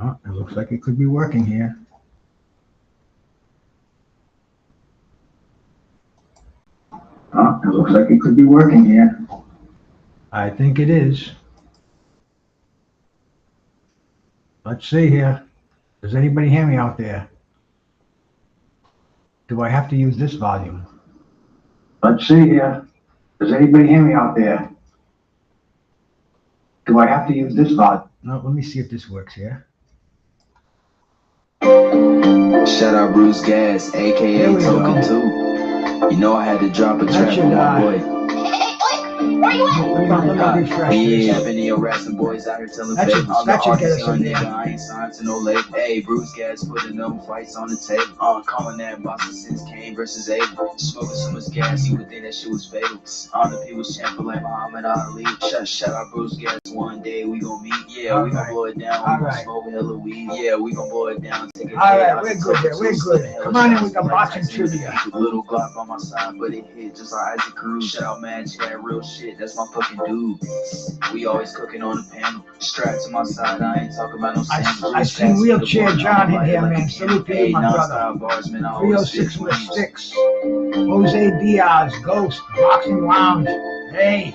Oh, it looks like it could be working here. Oh, it looks like it could be working here. I think it is. Let's see here. Does anybody hear me out there? Do I have to use this volume? Let's see here. Does anybody hear me out there? Do I have to use this volume? No, let me see if this works here. Shout out Bruce Gas, aka Token 2. You know I had to drop a track with my boy. Let me refresh this. Yeah, I've been here harassing boys out here telling fake. I'm the artist, young nigga, I ain't signed to no label. Hey, Bruce Gas putting them fights on the table. Calling that Boston since Kane versus Abel. Smoking so much gas, you would think that shit was fatal. On the people's champion like Muhammad Ali. Shout out Bruce Gas, one day we gon' meet. Yeah, we gon' blow it down, we gon' smoke hella weed. Yeah, we gon' blow it down, take it. Alright, we're good there, we're good. Come on in with the boxing trivia. Little Glock on my side, but it hit just like Isaac Cruz. Shout out Magic, that real shit, that's my fucking dude. We always cooking on the panel. Strapped to my side, I ain't talking about no sandals. I see Wheelchair John in here, man. Salute to you, my brother. 306 Jose Diaz, Ghost, Boxing Lounge. Hey,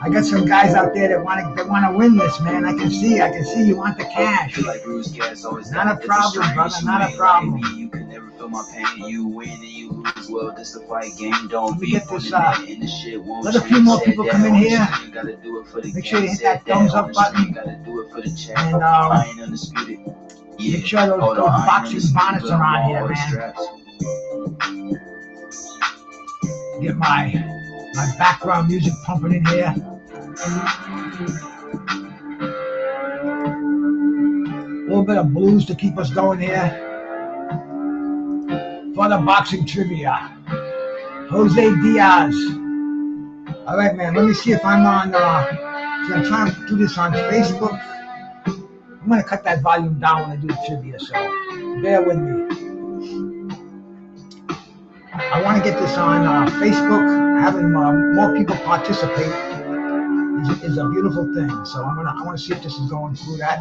I got some guys out there that wanna win this, man. I can see you want the cash. Not a problem, brother, not a problem. You can never feel my pain. You win and you lose. Well, this a fight game. Don't be get this in the shit. Let a few more people come in here. Make sure you hit that thumbs up button. And I ain't undisputed. Make sure those boxing bonnets are on here, man. Get my background music pumping in here. A little bit of blues to keep us going here. For the boxing trivia, Jose Diaz. All right, man. Let me see if I'm on. I'm trying to do this on Facebook. I'm gonna cut that volume down when I do the trivia, so bear with me. I want to get this on Facebook. Having more people participate is a beautiful thing. So I want to see if this is going through that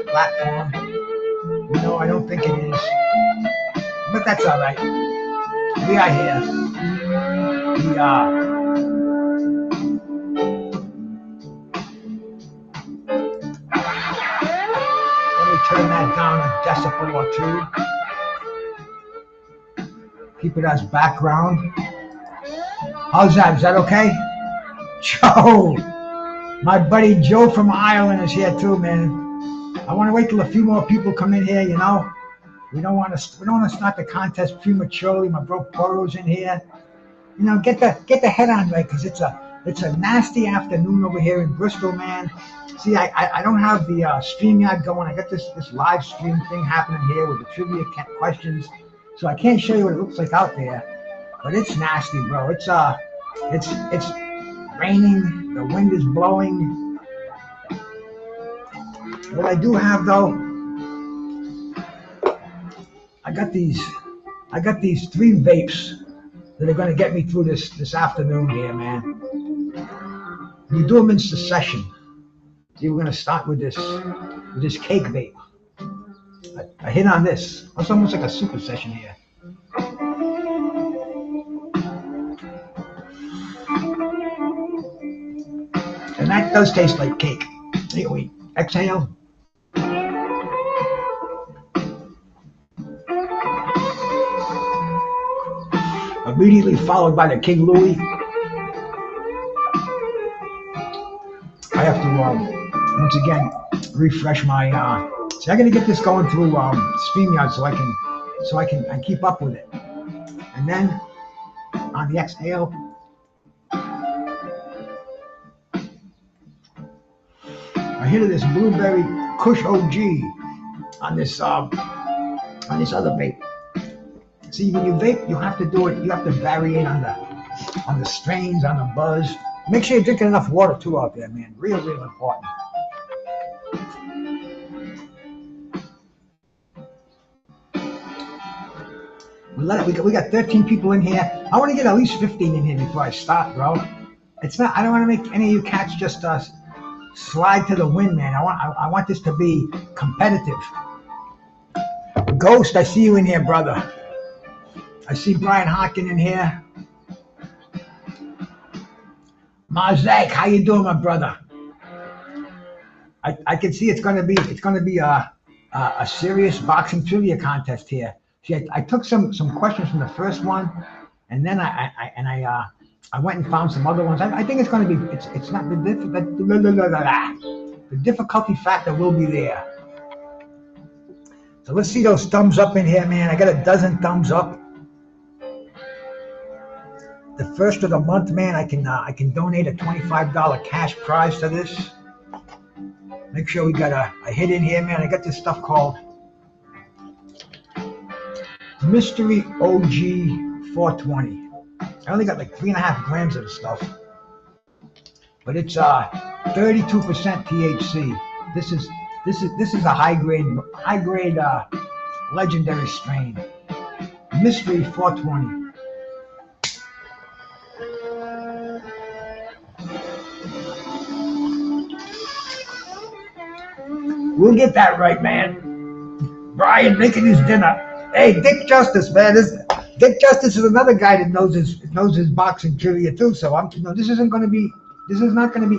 platform. No, I don't think it is, but that's all right. We are here. We are. Turn that down a decibel or two. Keep it as background. How's that? Is that okay? Joe, my buddy Joe from Ireland is here too, man. I want to wait till a few more people come in here. You know, we don't want to start the contest prematurely. My bro Poro's in here. You know, get the head on right, because it's a nasty afternoon over here in Bristol, man. See, I don't have the StreamYard going. I got this live stream thing happening here with the trivia questions, so I can't show you what it looks like out there. But it's nasty, bro. It's raining. The wind is blowing. What I do have though, I got these 3 vapes that are gonna get me through this afternoon here, man. We do them in succession. See, we're gonna start with this cake vape. I hit on this. It's almost like a super session here. And that does taste like cake. Hey, wait, exhale. Immediately followed by the King Louis. I have to once again refresh my. See, I got to get this going through StreamYard so I can keep up with it. And then on the exhale, I hit this blueberry Kush OG on this other vape. See, when you vape, you have to do it. You have to vary it on the strains, on the buzz. Make sure you're drinking enough water too out there, man. Real important. We got 13 people in here. I want to get at least 15 in here before I start, bro. It's not. I don't want to make any of you cats just slide to the win, man. I want this to be competitive. Ghost, I see you in here, brother. I see Brian Harkin in here. Mazak, how you doing, my brother? I can see it's gonna be a serious boxing trivia contest here. See, I took some questions from the first one, and then I went and found some other ones. I think it's gonna be it's not the difficulty factor will be there. So let's see those thumbs up in here, man. I got a dozen thumbs up. The first of the month, man, I can donate a $25 cash prize to this. Make sure we got a hit in here, man. I got this stuff called Mystery OG 420. I only got like 3.5 grams of the stuff, but it's 32% THC. This is a high grade legendary strain. Mystery 420. We'll get that right, man. Brian making his dinner. Hey, Dick Justice, man. Dick Justice is another guy that knows his boxing trivia too. So this is not going to be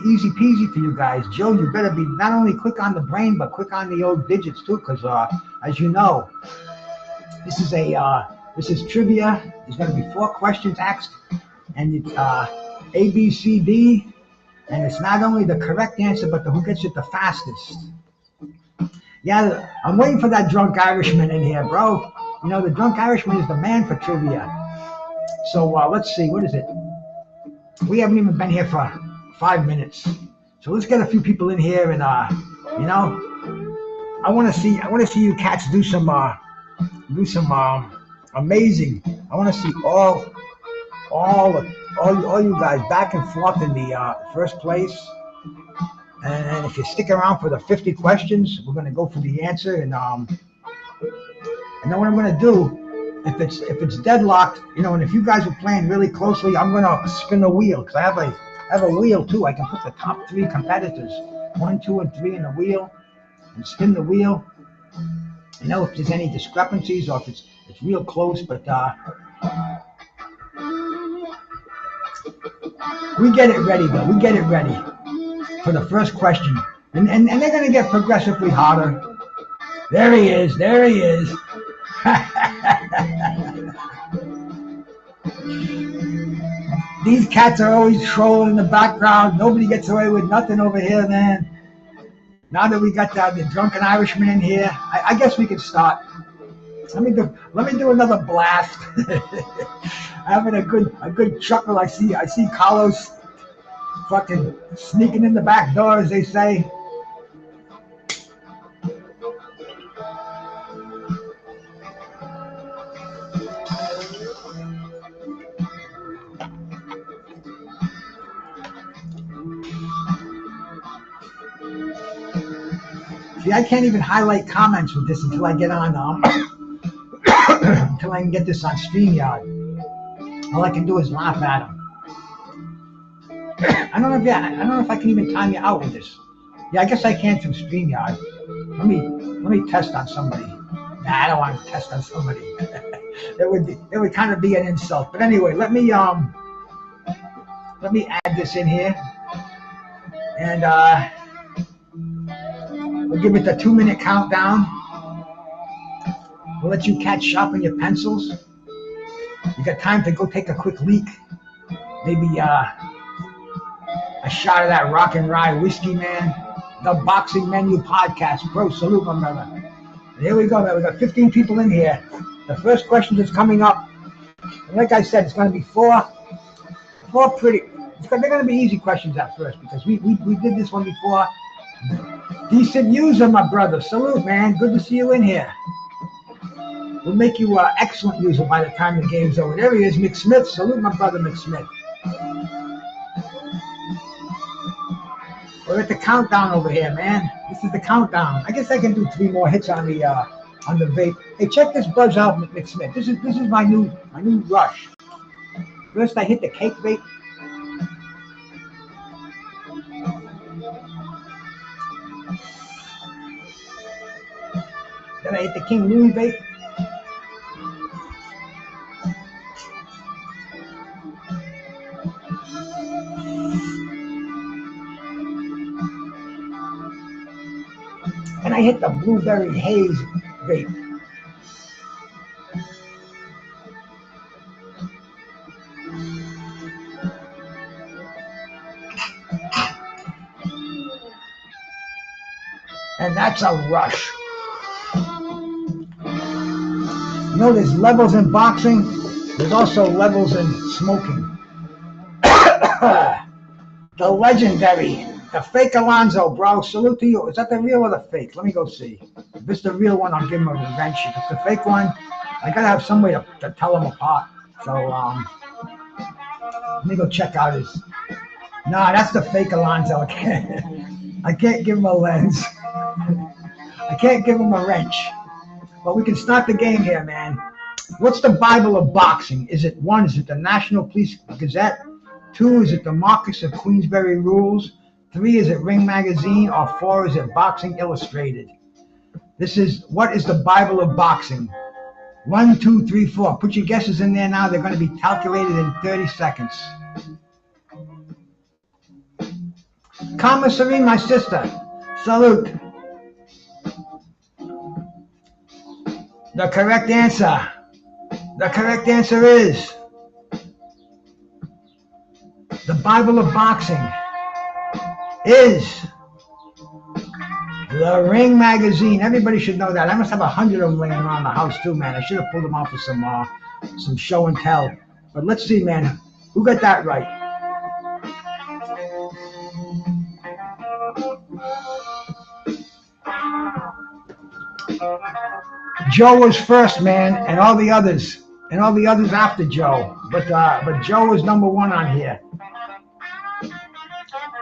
easy peasy for you guys. Joe, you better be not only quick on the brain but quick on the old digits too, because as you know, this is trivia. There's going to be 4 questions asked, and it's A, B, C, D, and it's not only the correct answer but who gets it the fastest. Yeah, I'm waiting for that drunk Irishman in here, bro. You know, the drunk Irishman is the man for trivia. So let's see, what is it? We haven't even been here for 5 minutes. So let's get a few people in here, and you know, I want to see you cats do some amazing. I want to see all you guys back and forth in the first place. And if you stick around for the 50 questions, we're going to go for the answer. And then what I'm going to do, if it's deadlocked, you know, and if you guys are playing really closely, I'm going to spin the wheel, because I have a wheel too. I can put the top 3 competitors, 1, 2, and 3 in the wheel, and spin the wheel. You know, if there's any discrepancies or if it's real close, but we get it ready though. We get it ready for the first question, and they're going to get progressively harder. There he is. These cats are always trolling in the background. Nobody gets away with nothing over here, man. Now that we got the drunken Irishman in here, I guess we can start. Let me do another blast. Having a good chuckle. I see Carlos fucking sneaking in the back door, as they say. See, I can't even highlight comments with this until I get on until I can get this on StreamYard. All I can do is laugh at them. I don't know if I can even time you out with this. Yeah, I guess I can through StreamYard. Let me test on somebody. Nah, I don't want to test on somebody. It would kind of be an insult. But anyway, let me add this in here, and we'll give it the 2-minute countdown. We'll let you cats sharpen your pencils. You got time to go take a quick leak. Maybe a shot of that Rock and Rye whiskey, man. The Boxing Menu Podcast. Bro, salute, my brother. And here we go, man. We got 15 people in here. The first question is coming up. And like I said, it's going to be four pretty. They're going to be easy questions at first, because we did this one before. Decent user, my brother. Salute, man. Good to see you in here. We'll make you an excellent user by the time the game's over. There he is, McSmith. Salute, my brother, McSmith. We're at the countdown over here, man. This is the countdown. I guess I can do 3 more hits on the vape. Hey, check this buzz out, McSmith. This is my new rush. First, I hit the cake vape. Then I hit the King Louis vape. And I hit the Blueberry Haze vape. And that's a rush. You know, there's levels in boxing. There's also levels in smoking. The legendary, the fake Alonzo, bro. Salute to you. Is that the real or the fake? Let me go see. If it's the real one, I'll give him a revenge. If it's the fake one, I gotta have some way to tell them apart. So, let me go check out his. Nah, that's the fake Alonzo. I can't give him a lens. I can't give him a wrench. But we can start the game here, man. What's the Bible of boxing? Is it 1, is it the National Police Gazette? 2, is it the Marquess of Queensberry Rules? 3, is it Ring Magazine? Or 4, is it Boxing Illustrated? What is the Bible of boxing? 1, 2, 3, 4. Put your guesses in there now. They're going to be calculated in 30 seconds. Karma Serene, my sister. Salute. The correct answer is the Bible of boxing is the Ring Magazine. Everybody should know that. I must have 100 of them laying around the house too, man. I should have pulled them out for some show and tell. But let's see, man. Who got that right? Joe was first, man, and all the others after Joe. But Joe was number 1 on here.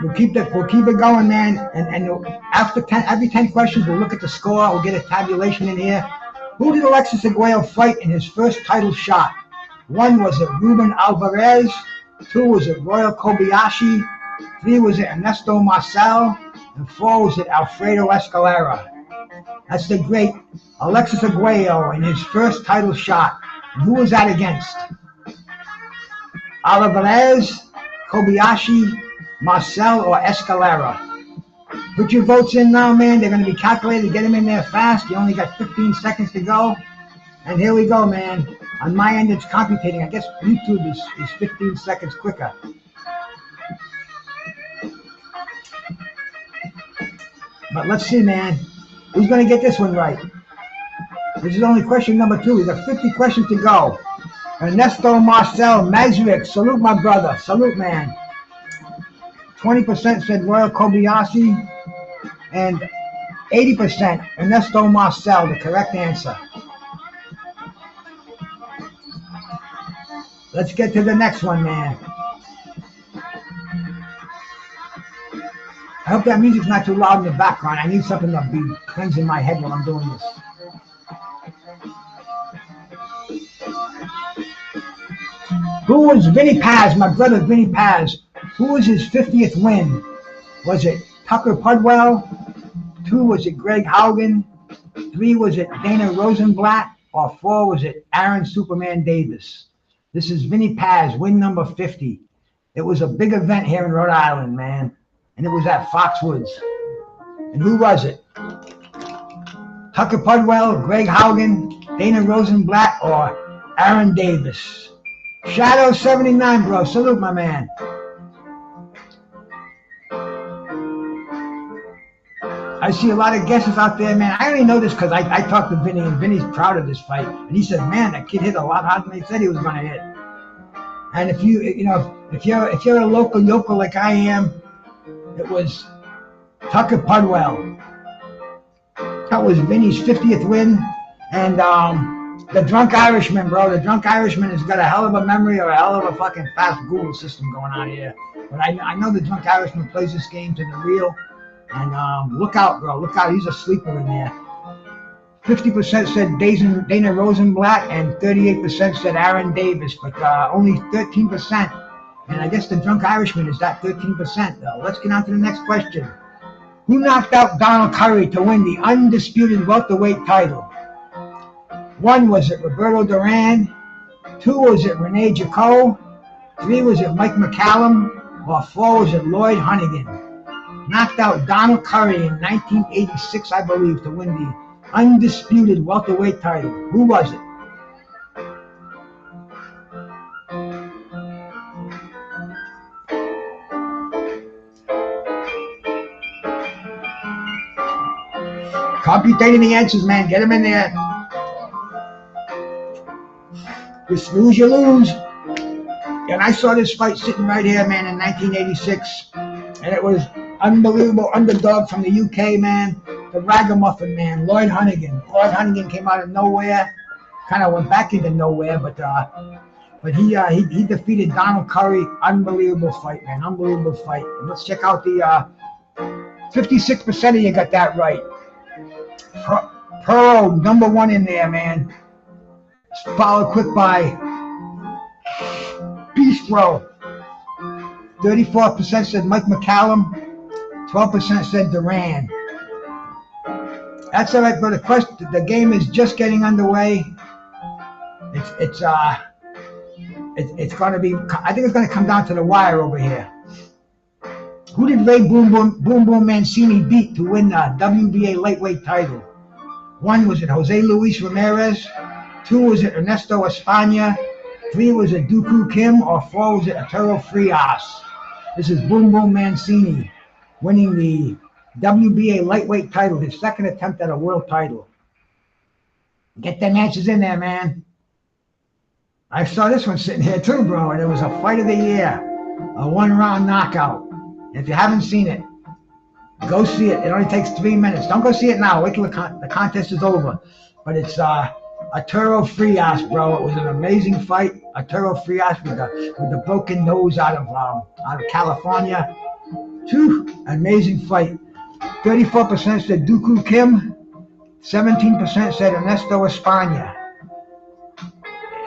We'll keep it going, man. And after every 10 questions, we'll look at the score. We'll get a tabulation in here. Who did Alexis Arguello fight in his first title shot? 1, was it Ruben Alvarez? 2, was it Royal Kobayashi? 3, was it Ernesto Marcel? And 4, was it Alfredo Escalera? That's the great Alexis Arguello in his first title shot. And who was that against? Alvarez, Kobayashi, Marcel, or Escalera? Put your votes in now, man. They're going to be calculated. Get them in there fast. You only got 15 seconds to go. And here we go, man. On my end, it's computing. I guess YouTube is 15 seconds quicker. But let's see, man. Who's going to get this one right? This is only question number 2. We got 50 questions to go. Ernesto Marcel Mazurek. Salute, my brother. Salute, man. 20% said Royal Kobayashi. And 80% Ernesto Marcel, the correct answer. Let's get to the next one, man. I hope that music's not too loud in the background. I need something to be cleansing my head while I'm doing this. Who was Vinny Paz, my brother Vinny Paz? Who was his 50th win? Was it Tucker Pudwell? 2, was it Greg Haugen? 3, was it Dana Rosenblatt? Or 4, was it Aaron Superman Davis? This is Vinny Paz, win number 50. It was a big event here in Rhode Island, man. And it was at Foxwoods. And who was it? Tucker Pudwell, Greg Haugen, Dana Rosenblatt, or Aaron Davis? Shadow 79, bro. Salute, my man. I see a lot of guesses out there, man. I only know this because I talked to Vinny, and Vinny's proud of this fight. And he said, man, that kid hit a lot harder than they said he was going to hit. And if you're a local yokel like I am, it was Tucker Pudwell. That was Vinny's 50th win. And the Drunk Irishman, bro. The Drunk Irishman has got a hell of a memory or a hell of a fucking fast Google system going on here. But I know the Drunk Irishman plays this game to the real. And look out, bro. Look out. He's a sleeper in there. 50% said Dana Rosenblatt and 38% said Aaron Davis, but only 13%. And I guess the Drunk Irishman is that 13%, though. Let's get on to the next question. Who knocked out Donald Curry to win the undisputed welterweight title? 1, was it Roberto Duran? 2, was it Rene Jaco? 3, was it Mike McCallum? Or 4, was it Lloyd Honeyghan? Knocked out Donald Curry in 1986, I believe, to win the undisputed welterweight title. Who was it? Computing the answers, man. Get them in there. You snooze, you lose. And I saw this fight sitting right here, man, in 1986. And it was unbelievable underdog from the UK, man. The ragamuffin, man, Lloyd Honeyghan. Lloyd Honeyghan came out of nowhere. Kind of went back into nowhere, but he defeated Donald Curry. Unbelievable fight, man. Unbelievable fight. And let's check out the 56% of you got that right. Pearl, number 1 in there, man. Followed quick by Beast Bro. 34% said Mike McCallum. 12% said Duran. That's all right, but the game is just getting underway. It's going to be. I think it's going to come down to the wire over here. Who did Ray Boom Boom Mancini beat to win the WBA lightweight title? 1, was it Jose Luis Ramirez? 2, was it Ernesto Espana? 3, was it Dooku Kim? Or 4, was it Arturo Frias? This is Boom Boom Mancini winning the WBA lightweight title, his second attempt at a world title. Get them answers in there, man. I saw this one sitting here too, bro, and it was a fight of the year, a 1-round knockout. If you haven't seen it, go see it. It only takes 3 minutes. Don't go see it now. Wait till the contest is over. But it's Arturo Frias, bro. It was an amazing fight. Arturo Frias with the broken nose out of California. Amazing fight. 34% said Dooku Kim. 17% said Ernesto Espana.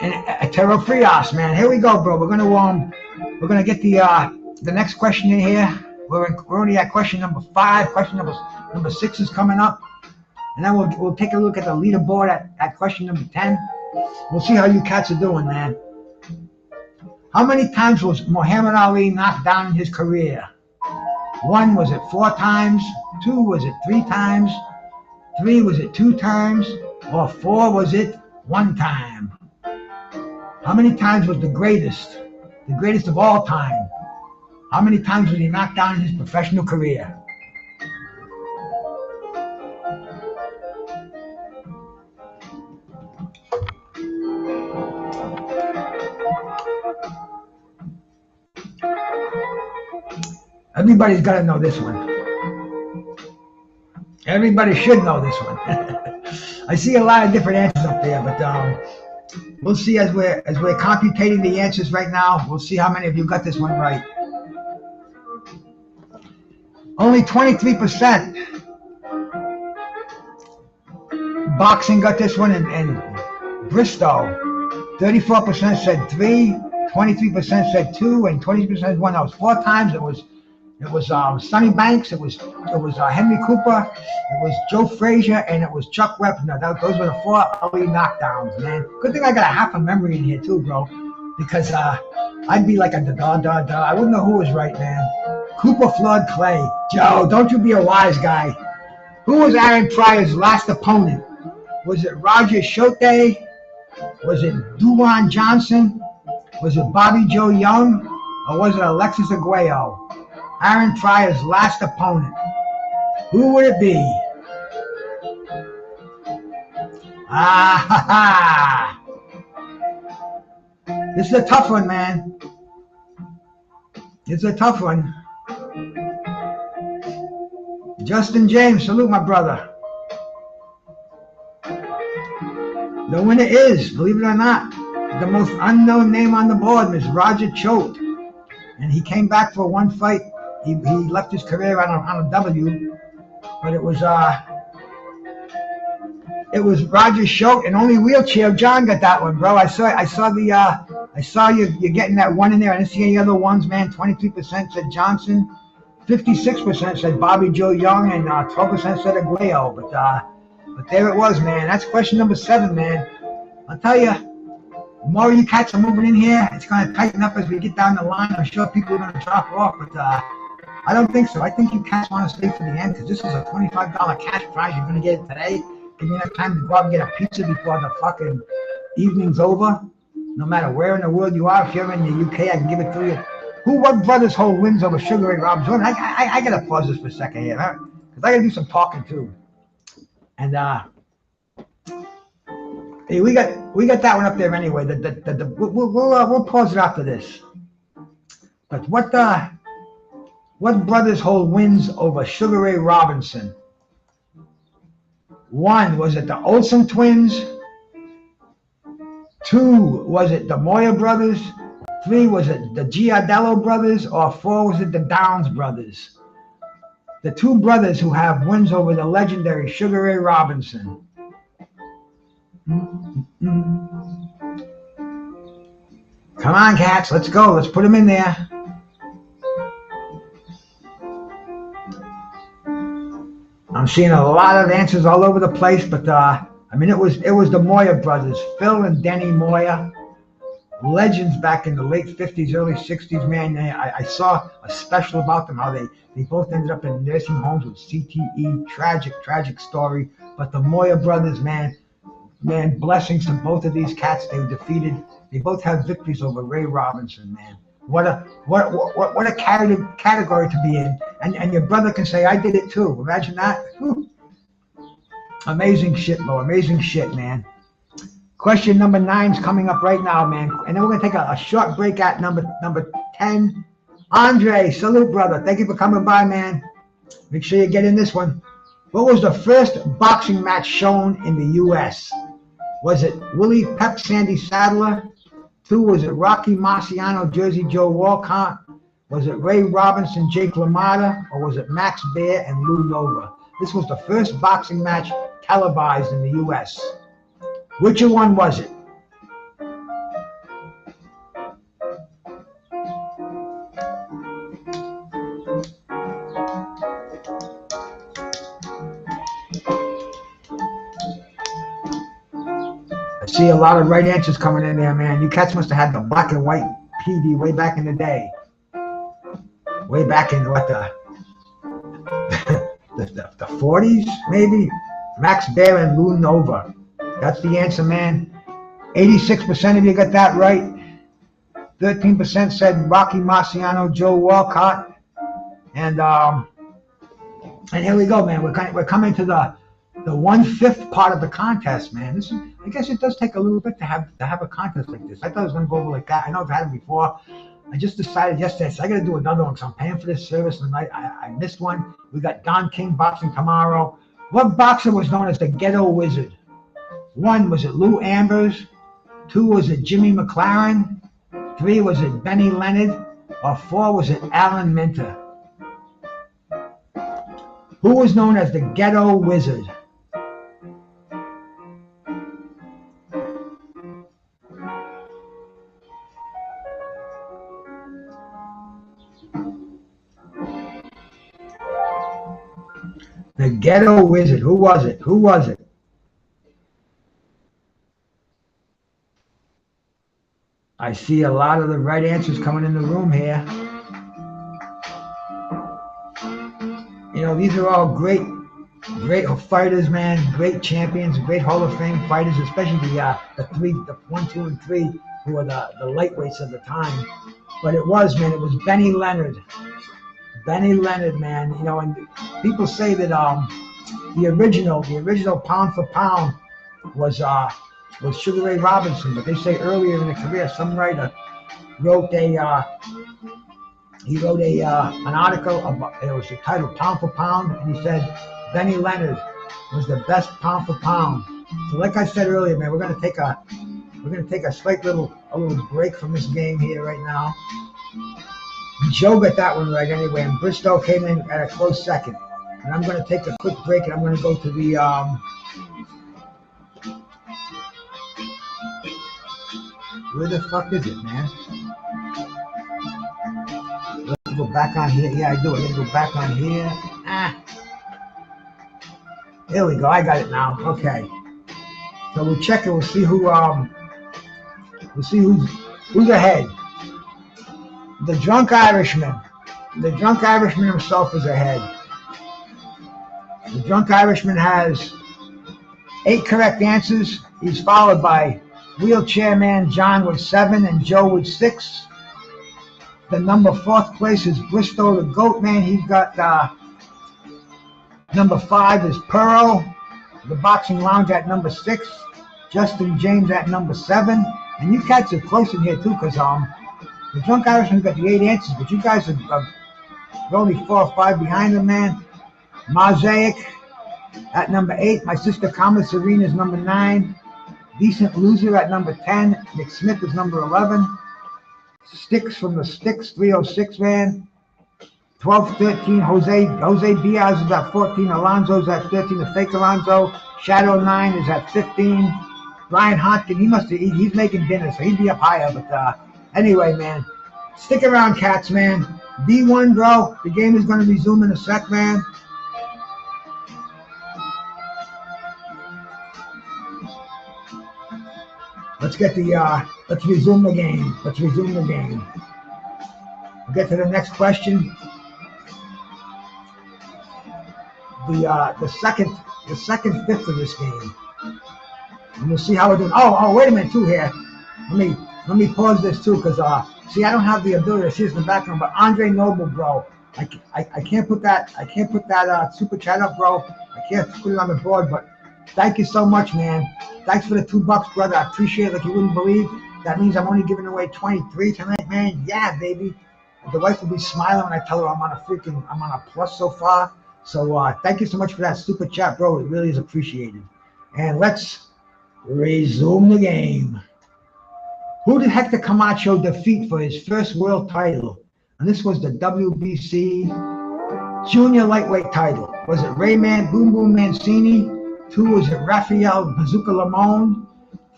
And Arturo Frias, man. Here we go, bro. We're gonna get the next question in here. We're already at question number 5. Question number 6 is coming up. And then we'll take a look at the leaderboard at question number 10. We'll see how you cats are doing, man. How many times was Muhammad Ali knocked down in his career? 1, was it 4 times? 2, was it 3 times? 3, was it 2 times? Or 4, was it 1 time? How many times was the greatest of all time? How many times was he knocked down in his professional career? Everybody's got to know this one. Everybody should know this one. I see a lot of different answers up there, but we'll see as we're computing the answers right now. We'll see how many of you got this one right. Only 23% boxing got this one in Bristol. 34% said 3, 23% said 2, and 20% said 1. That was 4 times. It was Sonny Banks. It was Henry Cooper. It was Joe Frazier, and it was Chuck Wepner. Those were the 4 early knockdowns, man. Good thing I got a half a memory in here too, bro, because I'd be like a da. I wouldn't know who was right, man. Cooper, Floyd, Clay. Joe, don't you be a wise guy. Who was Aaron Pryor's last opponent? Was it Roger Schotte? Was it Duwan Johnson? Was it Bobby Joe Young? Or was it Alexis Arguello? Aaron Pryor's last opponent. Who would it be? This is a tough one, man. It's a tough one. Justin James, salute my brother. The winner is, believe it or not, the most unknown name on the board is Roger Choate. And he came back for 1 fight. He left his career on a W, but it was Roger Choate, and only Wheelchair John got that one, bro. I saw you getting that one in there. I didn't see any other ones, man. 23% said Johnson, 56% said Bobby Joe Young, and 12% said Aguayo. But there it was, man. That's question number 7, man. I'll tell you, the more you cats are moving in here, it's going to tighten up as we get down the line. I'm sure people are going to drop off, but I don't think so. I think you cats want to stay for the end, because this is a $25 cash prize. You're going to get it today. Give me enough time to go out and get a pizza before the fucking evening's over. No matter where in the world you are, if you're in the UK, I can give it to you. What brothers hold wins over Sugar Ray Robinson? I got to pause this for a second here, huh? Because I got to do some talking too. And hey, we got that one up there anyway. We'll pause it after this. But what brothers hold wins over Sugar Ray Robinson? 1, was it the Olsen twins? 2, was it the Moya brothers? 3, was it the Giardello brothers? Or 4, was it the Downs brothers? The 2 brothers who have wins over the legendary Sugar Ray Robinson. Come on, cats, let's go. Let's put them in there. I'm seeing a lot of answers all over the place, but I mean, it was the Moya brothers, Phil and Denny Moya, legends back in the late 50s, early 60s, man. I saw a special about them, how they both ended up in nursing homes with CTE. Tragic story. But the Moya brothers, man, blessings to both of these cats. They were defeated. They both have victories over Ray Robinson, man. What a category to be in. And your brother can say, I did it too. Imagine that. Whew. Amazing shit, Mo. Amazing shit, man. Question number 9's coming up right now, man. And then we're going to take a short break at number 10. Andre, salute, brother. Thank you for coming by, man. Make sure you get in this one. What was the first boxing match shown in the U.S.? Was it Willie Pep Sandy Sadler? 2, was it Rocky Marciano, Jersey Joe Walcott? Was it Ray Robinson, Jake LaMotta? Or was it Max Baer and Lou Nova? This was the first boxing match televised in the U.S. Which one was it? I see a lot of right answers coming in there, man. You cats must have had the black and white PD way back in the day. Way back in what, the 40s, maybe? Max Baer and Lou Nova. That's the answer, man. 86% of you got that right. 13% said Rocky Marciano, Joe Walcott. And here we go, man. We're coming to the 1/5 part of the contest, man. I guess it does take a little bit to have a contest like this. I thought it was going to go over like that. I know I've had it before. I just decided yesterday, so I got to do another one because I'm paying for this service, and I missed one. We got Don King boxing tomorrow. What boxer was known as the Ghetto Wizard? 1, was it Lou Ambers? 2, was it Jimmy McLaren? 3, was it Benny Leonard? Or 4, was it Alan Minter? Who was known as the Ghetto Wizard? The Ghetto Wizard. Who was it? Who was it? I see a lot of the right answers coming in the room here. You know, these are all great fighters, man. Great champions, great Hall of Fame fighters, especially the 1, 2, and 3, who were the lightweights of the time. But it was Benny Leonard. Benny Leonard, man. You know, and people say that the original pound for pound was Sugar Ray Robinson, but they say earlier in the career, some writer wrote an article about, it was titled Pound for Pound, and he said Benny Leonard was the best pound for pound. So like I said earlier, man, we're gonna take a slight little break from this game here right now. Joe got that one right anyway, and Bristow came in at a close second. And I'm going to take a quick break, and I'm going to go to the where the fuck is it, man? to go back on here. Yeah, I do. I got to go back on here. There we go. I got it now. Okay. So we'll check it. We'll see who. We'll see who's ahead. The Drunk Irishman. The Drunk Irishman himself is ahead. The Drunk Irishman has 8 correct answers. He's followed by Wheelchair Man John with 7 and Joe with 6. The number 4th place is Bristow the Goat Man. He's got number 5 is Pearl. The Boxing Lounge at number 6. Justin James at number 7. And you cats are close in here too, because the Drunk Irishman got the 8 answers, but you guys are only 4 or 5 behind him, man. Mosaic at number 8. My sister Kama Serena is number 9. Decent Loser at number 10. Nick Smith is number 11. Sticks from the Sticks, 306, man. 12, 13. Jose Diaz is at 14. Alonzo's at 13. The fake Alonzo. Shadow 9 is at 15. Brian Hodkin, he's making dinner, so he'd be up higher. But anyway, man, stick around, cats, man. D1, bro. The game is going to resume in a sec, man. Let's resume the game. Let's resume the game. We'll get to the next question. The second fifth of this game. And we'll see how we're doing. Oh, wait a minute too here. Let me pause this too, because see, I don't have the ability to see this in the background, but Andre Noble, bro. I can't put that super chat up, bro. I can't put it on the board, but thank you so much, man. Thanks for the $2, brother. I appreciate it like you wouldn't believe. That means I'm only giving away 23 tonight, man. Yeah, baby. The wife will be smiling when I tell her I'm on a plus so far. So thank you so much for that super chat, bro. It really is appreciated. And let's resume the game. Who did Hector Camacho defeat for his first world title? And this was the WBC Junior Lightweight title. Was it Rayman Boom Boom Mancini? 2, was it Rafael Bazooka Lamone?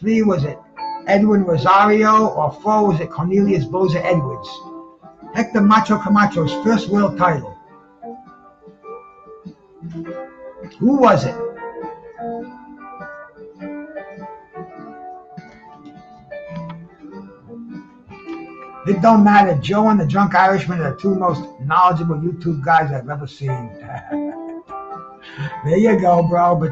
3, was it Edwin Rosario? Or 4, was it Cornelius Boza Edwards? Hector Macho Camacho's first world title. Who was it? It don't matter. Joe and the Drunk Irishman are the 2 most knowledgeable YouTube guys I've ever seen. There you go, bro. But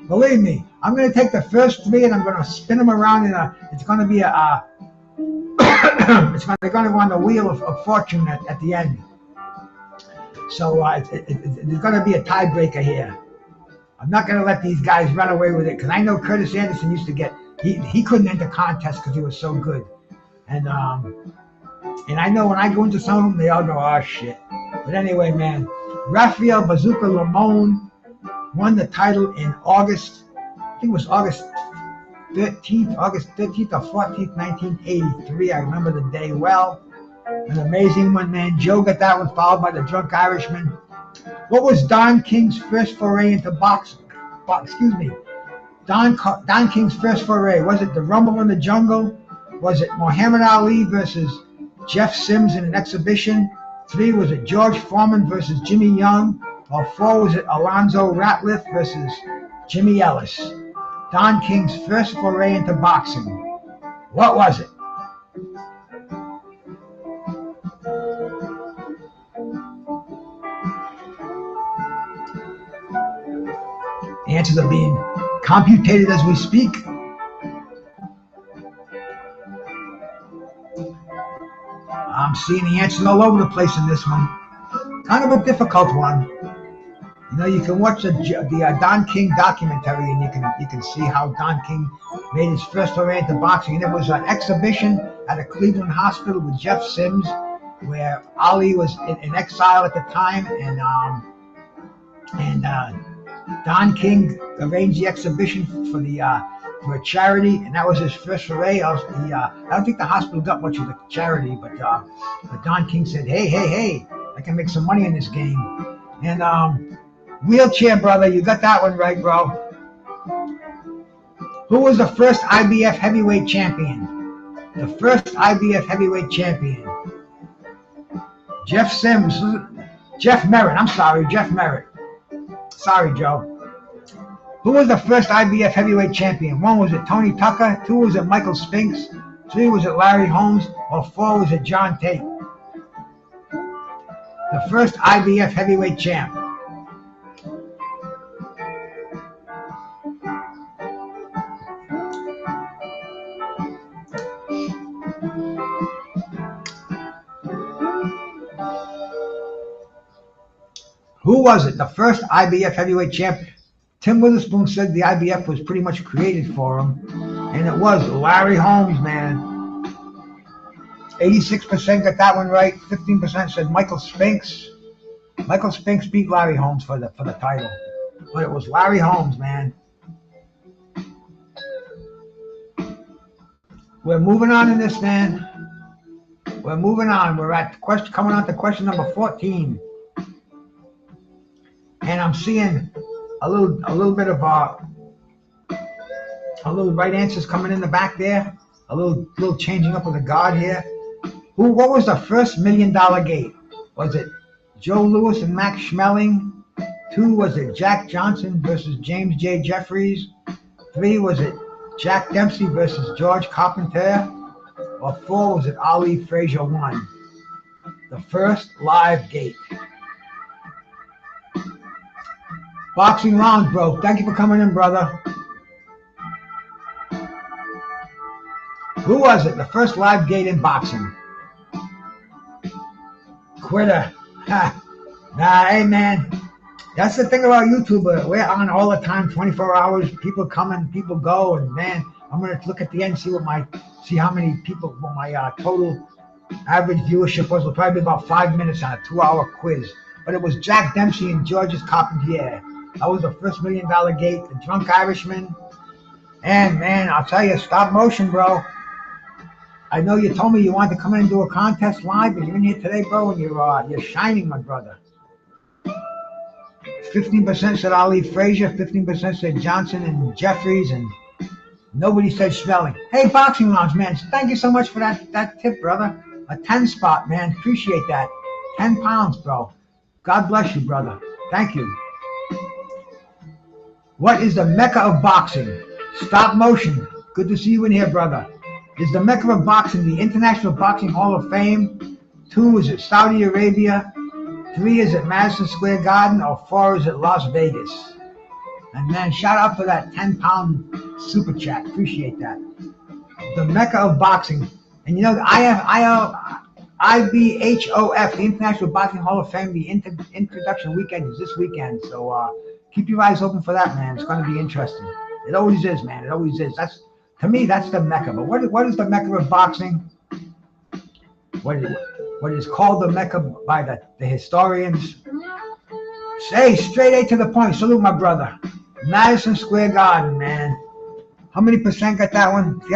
believe me, I'm going to take the first 3 and I'm going to spin them around it's going to be it's going to go on the wheel of fortune at the end. So there's going to be a tiebreaker here. I'm not going to let these guys run away with it, because I know Curtis Anderson used to get, he couldn't enter contests because he was so good. And I know when I go into some of them, they all go, oh, shit. But anyway, man, Rafael Bazooka Lamone won the title in August, I think it was August 13th or 14th, 1983. I remember the day well. An amazing one, man. Joe got that one, followed by the Drunk Irishman. What was Don King's first foray into boxing? Don King's first foray. Was it the Rumble in the Jungle? Was it Muhammad Ali versus Jeff Sims in an exhibition? 3, was it George Foreman versus Jimmy Young? Or 4, was it Alonzo Ratliff versus Jimmy Ellis? Don King's first foray into boxing. What was it? Answers are being computed as we speak. I'm seeing the answers all over the place in this one. Kind of a difficult one. You know, you can watch the Don King documentary, and you can see how Don King made his first foray into boxing. And it was an exhibition at a Cleveland hospital with Jeff Sims, where Ali was in exile at the time, and Don King arranged the exhibition for a charity, and that was his first foray. I don't think the hospital got much of the charity, but Don King said, hey, I can make some money in this game. And Wheelchair Brother, you got that one right, bro. Who was the first IBF heavyweight champion? The first IBF heavyweight champion. Jeff Sims. Jeff Merritt. I'm sorry, Jeff Merritt. Sorry, Joe. Who was the first IBF heavyweight champion? 1, was it Tony Tucker? 2, was it Michael Spinks? 3, was it Larry Holmes? Or 4, was it John Tate? The first IBF heavyweight champ. Who was it? The first IBF heavyweight champ. Tim Witherspoon said the IBF was pretty much created for him, and it was Larry Holmes, man. 86% got that one right. 15% said Michael Spinks. Michael Spinks beat Larry Holmes for the title, but it was Larry Holmes, man. We're moving on in this, man. We're moving on. We're at coming on to question number 14, and I'm seeing a little bit of a little right answers coming in the back there. A little changing up of the guard here. What was the first $1 million gate? Was it Joe Louis and Max Schmeling? 2, was it Jack Johnson versus James J. Jeffries? 3, was it Jack Dempsey versus George Carpenter? Or 4, was it Ali Frazier 1? The first live gate. Boxing Lounge, bro. Thank you for coming in, brother. Who was it? The first live gate in boxing. Quitter. Ha. Nah, hey, man. That's the thing about YouTube. We're on all the time, 24 hours. People come and people go. And, man, I'm going to look at the end, see how many people, what my total average viewership was. It'll probably be about 5 minutes on a 2-hour quiz. But it was Jack Dempsey and Georges Carpentier. That was the first $1 million gate, the Drunk Irishman. And, man, I'll tell you, stop motion, bro. I know you told me you wanted to come in and do a contest live, but you're in here today, bro, and you're shining, my brother. 15% said Ali Frazier, 15% said Johnson and Jeffries, and nobody said Schmeling. Hey, Boxing Lounge, man, thank you so much for that tip, brother. A 10 spot, man. Appreciate that. 10 pounds, bro. God bless you, brother. Thank you. What is the Mecca of boxing? Stop motion. Good to see you in here, brother. Is the Mecca of boxing the International Boxing Hall of Fame? 2, is it Saudi Arabia? 3, is it Madison Square Garden? Or 4, is it Las Vegas? And man, shout out for that 10-pound super chat. Appreciate that. The Mecca of boxing. And you know, the IBHOF, the International Boxing Hall of Fame, the introduction weekend is this weekend. So keep your eyes open for that, man. It's going to be interesting. It always is, man. It always is. To me, that's the Mecca. But what is the Mecca of boxing? What is called the Mecca by the historians? Say straight A to the point. Salute, my brother. Madison Square Garden, man. How many percent got that one? See,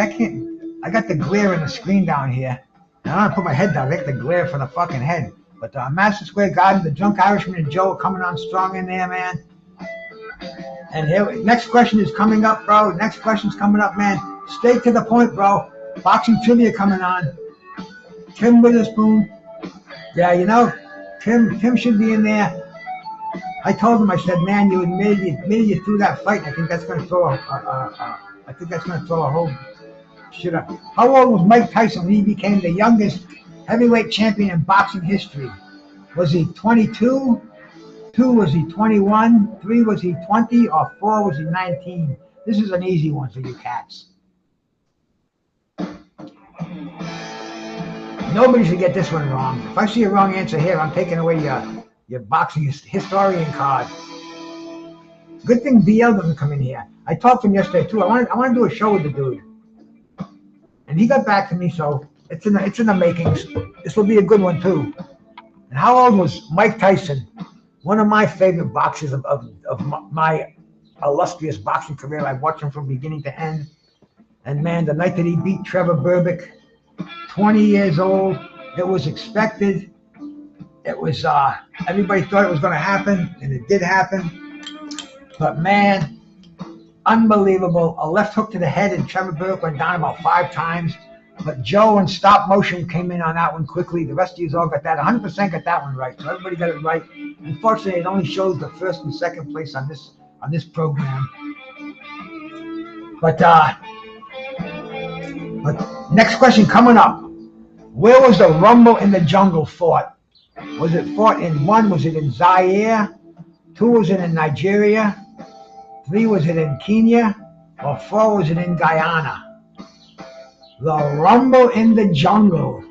I got the glare in the screen down here. And I don't want to put my head down. I got the glare for the fucking head. But Madison Square Garden, the Drunk Irishman and Joe are coming on strong in there, man. And here, next question is coming up, bro. Next question's coming up, man. Straight to the point, bro. Boxing trivia coming on. Tim Witherspoon. Yeah, you know, Tim should be in there. I told him, I said, man, you admitted you threw that fight. I think that's going to throw a whole shit up. How old was Mike Tyson when he became the youngest heavyweight champion in boxing history? Was he 22? 2, was he 21? 3, was he 20? Or 4, was he 19? This is an easy one for you cats. Nobody should get this one wrong. If I see a wrong answer here, I'm taking away your boxing historian card. Good thing BL doesn't come in here. I talked to him yesterday too. I want to do a show with the dude, and he got back to me. So it's in the makings. This will be a good one too. And how old was Mike Tyson? One of my favorite boxers of my illustrious boxing career. I've watched him from beginning to end. And man, the night that he beat Trevor Berbick, 20 years old, it was expected. It was, everybody thought it was going to happen, and it did happen. But man, unbelievable. A left hook to the head, and Trevor Berbick went down about 5 times. But Joe and Stop Motion came in on that one quickly. The rest of you all got that. 100% got that one right. So everybody got it right. Unfortunately, it only shows the first and second place on this program. But next question coming up. Where was the Rumble in the Jungle fought? Was it fought in 1? Was it in Zaire? 2? Was it in Nigeria? 3? Was it in Kenya? Or 4? Was it in Guyana? The Rumble in the Jungle.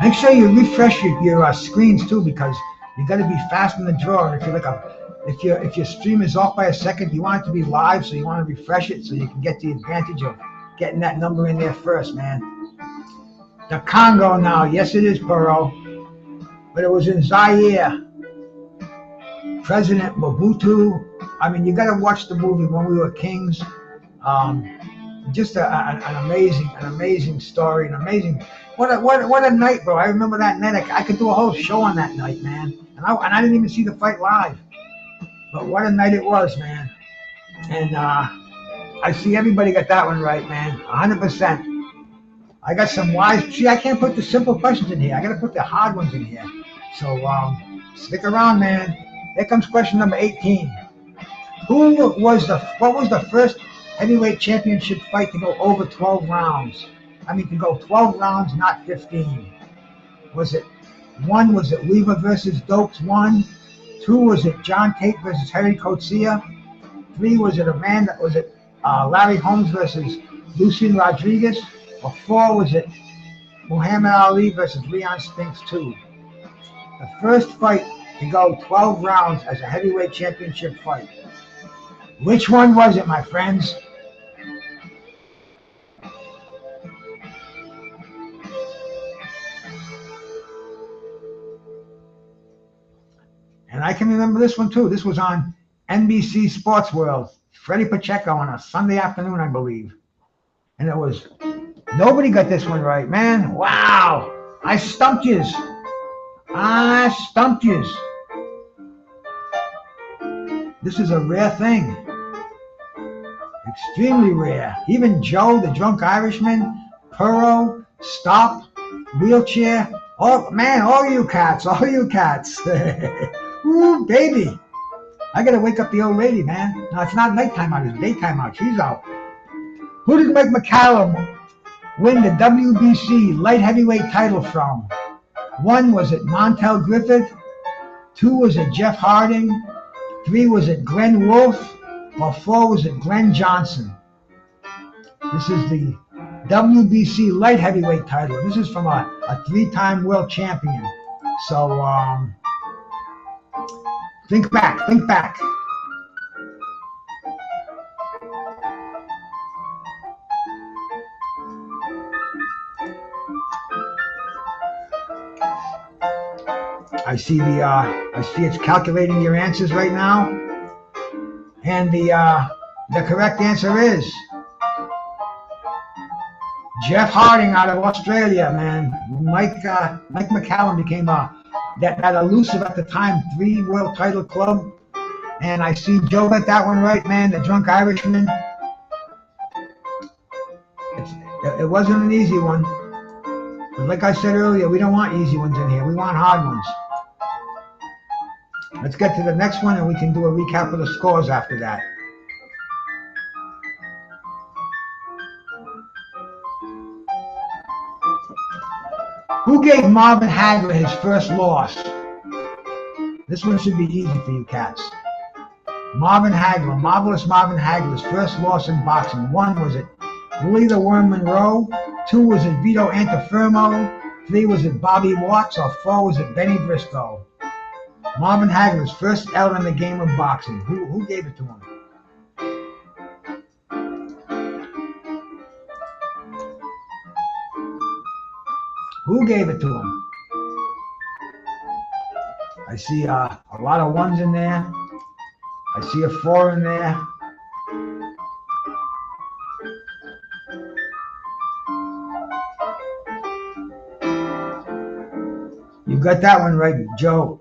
Make sure you refresh your screens too, because you got to be fast in the draw. And if your stream is off by a second, you want it to be live, so you want to refresh it so you can get the advantage of getting that number in there first, man. The Congo now, yes it is, Pearl, but it was in Zaire. President Mobutu. I mean, you got to watch the movie When We Were Kings. Just an amazing story, an amazing. What a night, bro! I remember that night. I could do a whole show on that night, man. And I didn't even see the fight live. But what a night it was, man. And I see everybody got that one right, man. 100%. I got some wise. See, I can't put the simple questions in here. I got to put the hard ones in here. So stick around, man. Here comes question number 18. What was the first heavyweight championship fight to go over 12 rounds? I mean, to go 12 rounds, not 15. Was it 1? Was it Weaver versus Dokes 1? 2? Was it John Tate versus Harry Coetzee? 3? Was it Larry Holmes versus Lucien Rodriguez? Or 4? Was it Muhammad Ali versus Leon Spinks 2? The first fight to go 12 rounds as a heavyweight championship fight. Which one was it, my friends? And I can remember this one too. This was on NBC Sports World. Freddie Pacheco on a Sunday afternoon, I believe. And it was, nobody got this one right, man. Wow. I stumped yous. This is a rare thing. Extremely rare. Even Joe, the drunk Irishman, Puro, Stop, Wheelchair. Oh, man, all you cats. Ooh, baby. I got to wake up the old lady, man. No, it's not nighttime out. It's daytime out. She's out. Who did Mike McCallum win the WBC light heavyweight title from? 1, was it Montel Griffith? 2, was it Jeff Harding? 3, was it Glenn Wolfe? Or 4, was it Glenn Johnson? This is the WBC light heavyweight title. This is from a 3-time world champion. So, think back. I see it's calculating your answers right now, and the correct answer is Jeff Harding out of Australia, man. Mike McCallum became that elusive at the time 3 world title club, and I see Joe got that one right, man. The drunk Irishman. It wasn't an easy one, but like I said earlier, we don't want easy ones in here. We want hard ones. Let's get to the next one, and we can do a recap of the scores after that. Who gave Marvin Hagler his first loss? This one should be easy for you cats. Marvin Hagler, Marvelous Marvin Hagler's first loss in boxing. 1, was it Willie the Worm Monroe? 2, was it Vito Antuofermo? 3, was it Bobby Watts? Or 4, was it Benny Briscoe? Marvin Hagler's first L in the game of boxing. Who gave it to him? Who gave it to him? I see a lot of 1s in there. I see a 4 in there. got that one right, Joe.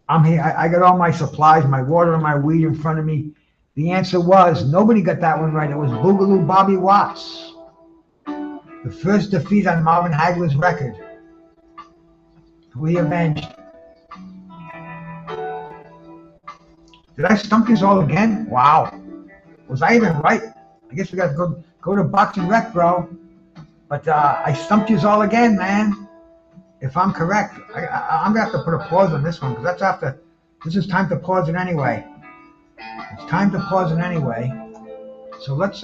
I'm here. I got all my supplies, my water and my weed in front of me. The answer was, nobody got that one right. It was Boogaloo Bobby Watts. The first defeat on Marvin Hagler's record. We avenged. Did I stump you all again? Wow. Was I even right? I guess we got to go to Boxing Rec, bro. But I stumped you all again, man. If I'm correct, I'm going to have to put a pause on this one because that's after. This is time to pause it anyway. It's time to pause it anyway. So let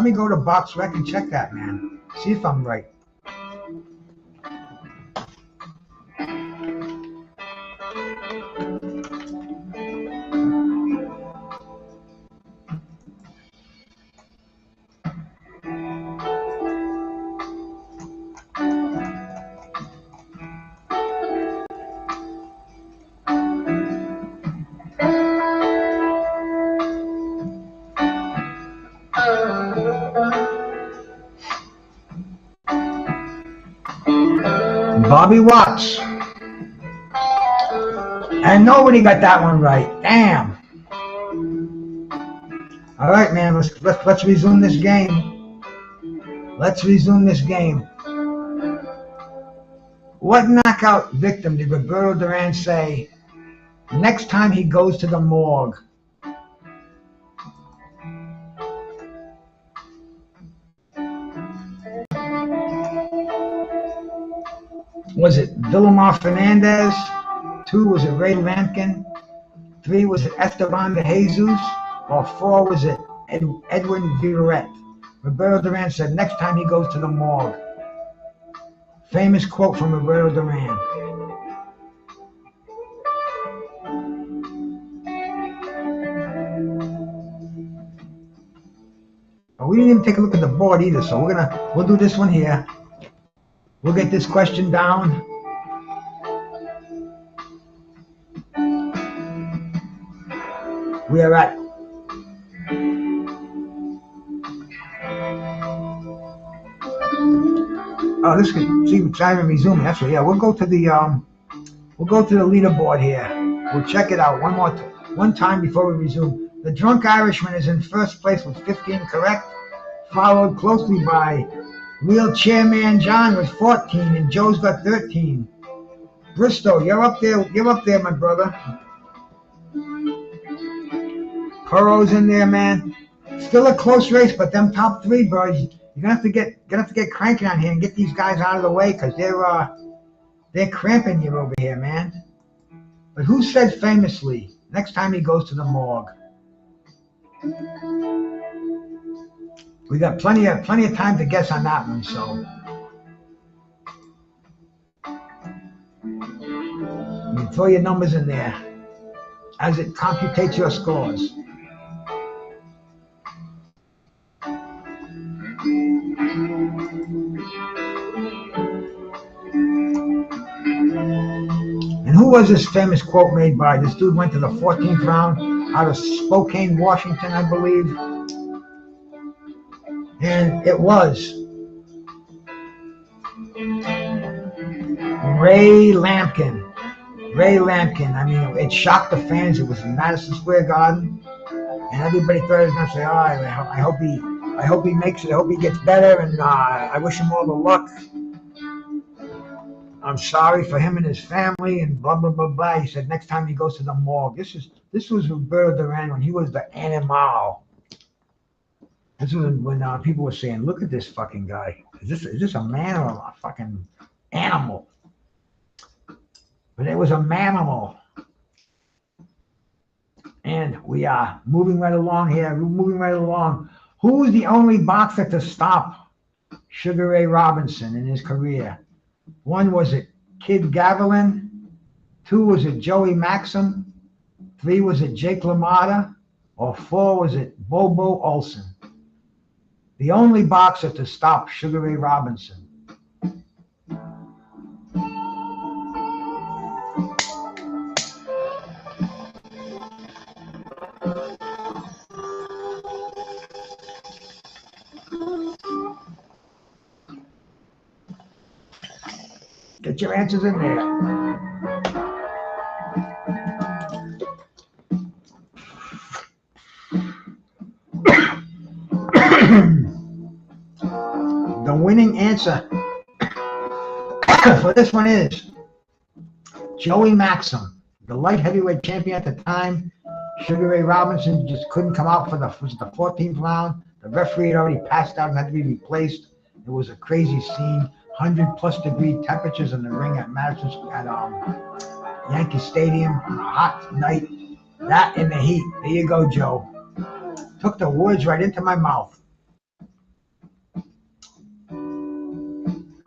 me go to Box Rec and check that, man. See if I'm right. Bobby Watts. And nobody got that one right. Damn. All right, man. Let's resume this game. Let's resume this game. What knockout victim did Roberto Duran say next time he goes to the morgue? Was it Villamar Fernandez? 2, was it Ray Lampkin? 3, was it Esteban de Jesus? Or 4, was it Edwin Vivaret? Roberto Duran said next time he goes to the morgue. Famous quote from Roberto Duran. But we didn't even take a look at the board either, so we'll do this one here. We'll get this question down. We are at this could see time and resuming. That's right. Yeah, we'll go to the leaderboard here. We'll check it out one time before we resume. The Drunk Irishman is in first place with 15 correct, followed closely by Wheelchairman John with 14, and Joe's got 13. Bristow, you're up there, my brother. Perro's in there, man. Still a close race, but them top 3, bro. You're gonna have to get cranking on here and get these guys out of the way because they're cramping you over here, man. But who said famously next time he goes to the morgue? We got plenty of time to guess on that one, so you throw your numbers in there as it computates your scores. And who was this famous quote made by? This dude went to the 14th round out of Spokane, Washington, I believe. And it was Ray Lampkin. Ray Lampkin. I mean, it shocked the fans. It was in Madison Square Garden, and everybody thought he was going to say, "Oh, I hope he makes it. I hope he gets better, and I wish him all the luck. I'm sorry for him and his family," and blah blah blah blah. He said next time he goes to the morgue. This was Roberto Duran when he was the animal. This was when people were saying, "Look at this fucking guy. Is this a man or a fucking animal?" But it was a manimal. And we are moving right along here. We're moving right along. Who was the only boxer to stop Sugar Ray Robinson in his career? 1, was it Kid Gavilan? 2, was it Joey Maxim? 3, was it Jake LaMotta? Or 4, was it Bobo Olsen? The only boxer to stop Sugar Ray Robinson. Get your answers in there. The winning answer for this one is Joey Maxim, the light heavyweight champion at the time. Sugar Ray Robinson just couldn't come out for the 14th round. The referee had already passed out and had to be replaced. It was a crazy scene. 100+ degree temperatures in the ring at Madison at Yankee Stadium on a hot night. That in the heat. There you go, Joe. Took the words right into my mouth.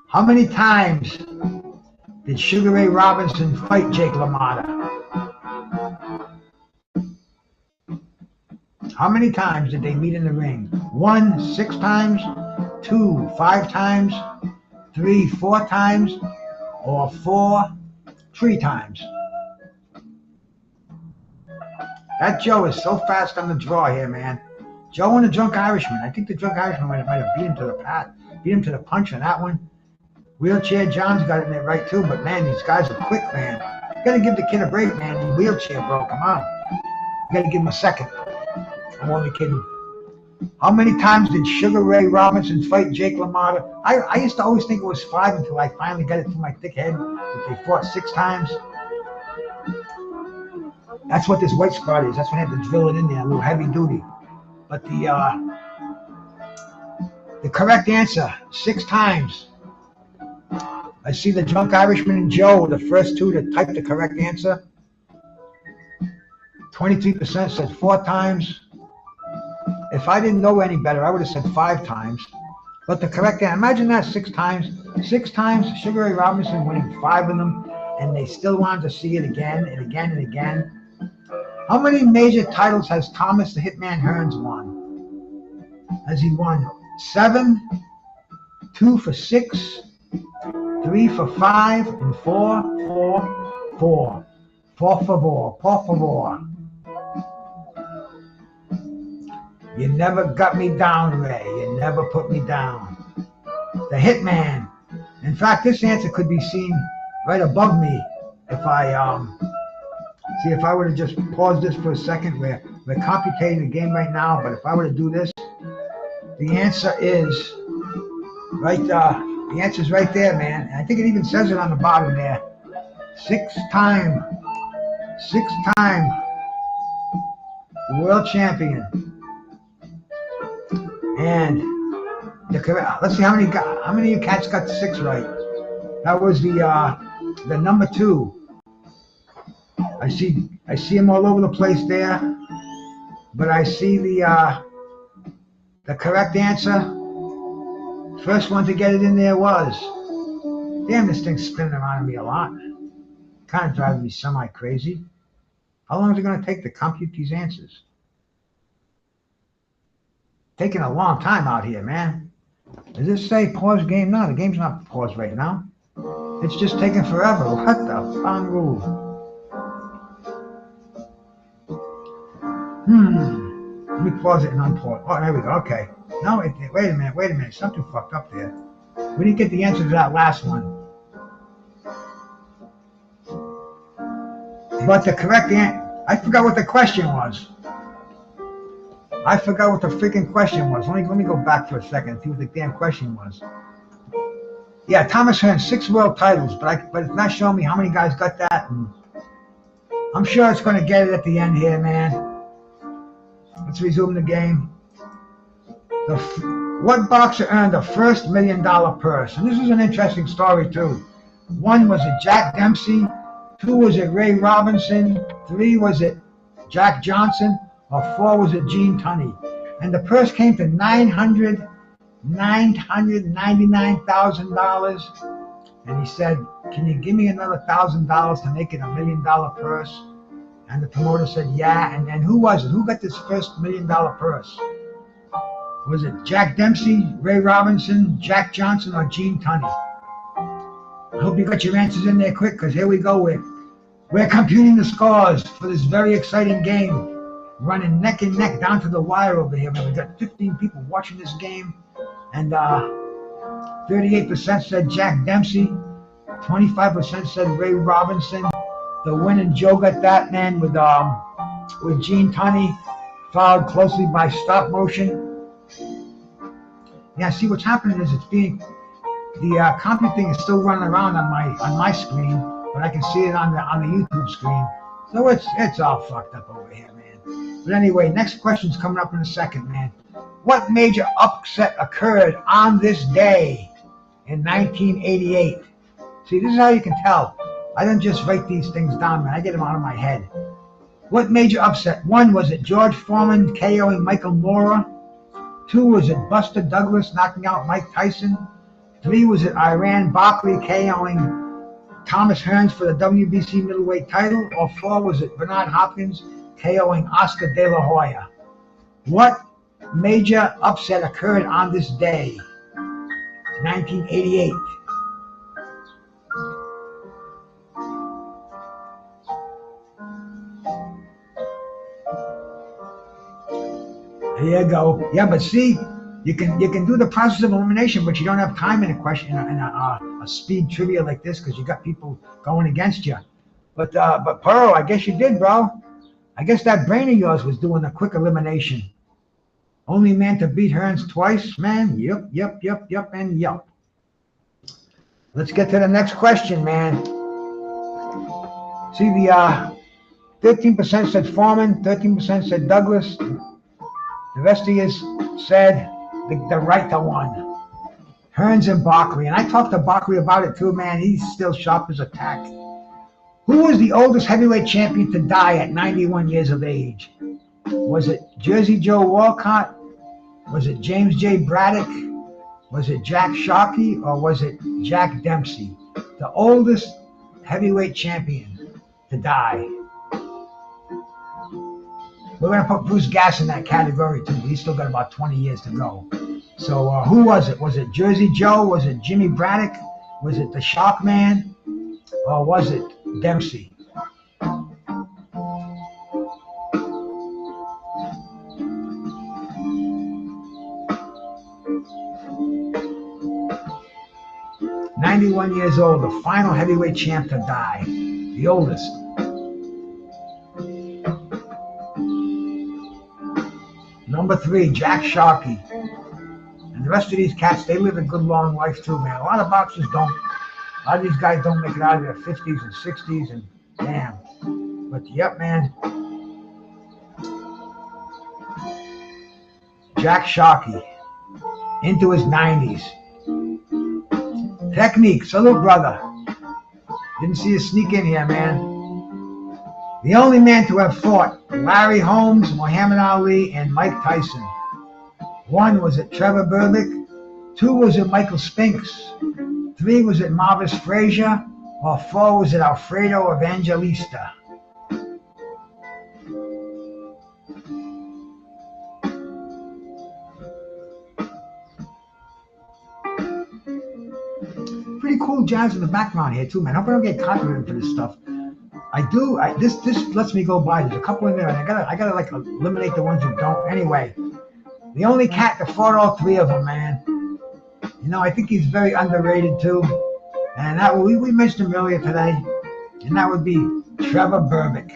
How many times did Sugar Ray Robinson fight Jake LaMotta? How many times did they meet in the ring? 1, 6 times, 2, 5 times, 3, 4 times, or 4, 3 times? That Joe is so fast on the draw here, man. Joe and the Drunk Irishman. I think the Drunk Irishman might have beat him to the punch on that one. Wheelchair John's got it right too, but man, these guys are quick, man. You gotta give the kid a break, man. He's wheelchair, bro. Come on. You gotta give him a second. I'm only kidding. How many times did Sugar Ray Robinson fight Jake LaMotta? I used to always think it was 5 until I finally got it through my thick head that they fought 6 times. That's what this white spot is. That's when I had to drill it in there, a little heavy duty. But the correct answer, 6 times. I see the Drunk Irishman and Joe, the first two to type the correct answer. 23% said 4 times. If I didn't know any better, I would have said 5 times. But the correct answer, imagine that 6 times. 6 times, Sugar Ray Robinson winning 5 of them, and they still wanted to see it again and again and again. How many major titles has Thomas the Hitman Hearns won? Has he won 7, 2 for 6, 3 for 5, and 4, 4, 4. Por favor. You never got me down, Ray. You never put me down. The Hitman. In fact, this answer could be seen right above me if I see if I were to just pause this for a second. We're computing the game right now, but if I were to do this, the answer is right. The answer's right there, man. And I think it even says it on the bottom there. 6-time world champion. And let's see how many of you cats got the 6 right. That was the number 2. I see him all over the place there, but I see the correct answer. First one to get it in there was. Damn, this thing's spinning around me a lot. Kind of driving me semi-crazy. How long is it going to take to compute these answers? Taking a long time out here, man. Does this say pause game? No, the game's not paused right now. It's just taking forever. What the rule? Let me pause it and unpause. Oh, there we go. Okay. No, wait a minute. Something fucked up there. We didn't get the answer to that last one. But the correct answer, I forgot what the question was. I forgot what the freaking question was. Let me go back for a second and see what the damn question was. Yeah, Thomas Hearns, 6 world titles, but it's not showing me how many guys got that. And I'm sure it's going to get it at the end here, man. Let's resume the game. What boxer earned the first $1 million purse? And this is an interesting story too. 1 was it Jack Dempsey, 2 was it Ray Robinson, 3 was it Jack Johnson, or 4 was it Gene Tunney. And the purse came to $999,000. And he said, "Can you give me another $1,000 to make it $1 million purse?" And the promoter said, "Yeah." And then who was it? Who got this first $1 million purse? Was it Jack Dempsey, Ray Robinson, Jack Johnson, or Gene Tunney? I hope you got your answers in there quick, because here we go. We're computing the scores for this very exciting game. Running neck and neck down to the wire over here. We've got 15 people watching this game, and 38% said Jack Dempsey, 25% said Ray Robinson. The winning Joe got that, man, with Gene Tunney, followed closely by Stop Motion. Yeah, see what's happening is it's being the copy thing is still running around on my screen, but I can see it on the YouTube screen. So it's all fucked up over here, man. But anyway, next question's coming up in a second, man. What major upset occurred on this day in 1988? See, this is how you can tell. I don't just write these things down, man. I get them out of my head. What major upset? 1, was it George Foreman KOing Michael Moorer? 2, was it Buster Douglas knocking out Mike Tyson? 3, was it Iran Barkley KOing Thomas Hearns for the WBC middleweight title? Or 4, was it Bernard Hopkins KOing Oscar De La Hoya? What major upset occurred on this day? 1988. There you go. Yeah, but see, you can do the process of elimination, but you don't have time in a question in a speed trivia like this because you got people going against you. But Pearl, I guess you did, bro. I guess that brain of yours was doing a quick elimination. Only man to beat Hearns twice, man. Yep, and yep. Let's get to the next question, man. See, the 13% said Foreman, 13% said Douglas. The rest of you said the right to one. Hearns and Barkley. And I talked to Barkley about it too, man. He's still sharp as a tack. Who was the oldest heavyweight champion to die at 91 years of age? Was it Jersey Joe Walcott? Was it James J. Braddock? Was it Jack Sharkey? Or was it Jack Dempsey? The oldest heavyweight champion to die. We're going to put Bruce Gas in that category too. He's still got about 20 years to go. So who was it? Was it Jersey Joe? Was it Jimmy Braddock? Was it the Shark Man? Or was it Dempsey? "91 years old, the final heavyweight champ to die. The oldest." Number 3, Jack Sharkey. And the rest of these cats, they live a good long life too, man. A lot of boxers don't. A lot of these guys don't make it out of their 50s and 60s, and damn. But yep, man. Jack Sharkey, into his 90s. Technique, salute, brother. Didn't see you sneak in here, man. The only man to have fought Larry Holmes, Muhammad Ali, and Mike Tyson. 1, was it Trevor Berbick? 2, was it Michael Spinks? 3, was it Marvis Frazier? Or 4, was it Alfredo Evangelista? Pretty cool jazz in the background here too, man. I hope I don't get copyrighted for this stuff. I do. This lets me go by. There's a couple in there, and I gotta like eliminate the ones who don't. Anyway, the only cat that fought all 3 of them, man. You know, I think he's very underrated too. And that we mentioned him earlier today, and that would be Trevor Berbick.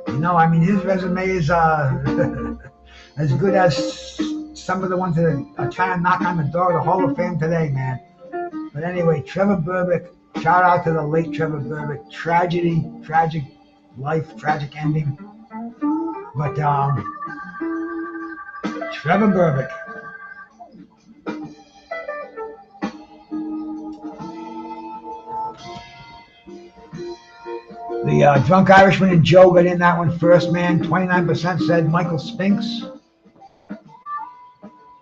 You know, I mean, his resume is as good as some of the ones that are trying to knock on the door of the Hall of Fame today, man. But anyway, Trevor Berbick. Shout out to the late Trevor Berbick. Tragedy, tragic life, tragic ending. But Trevor Berbick. The Drunk Irishman and Joe got in that one first, man. 29% said Michael Spinks.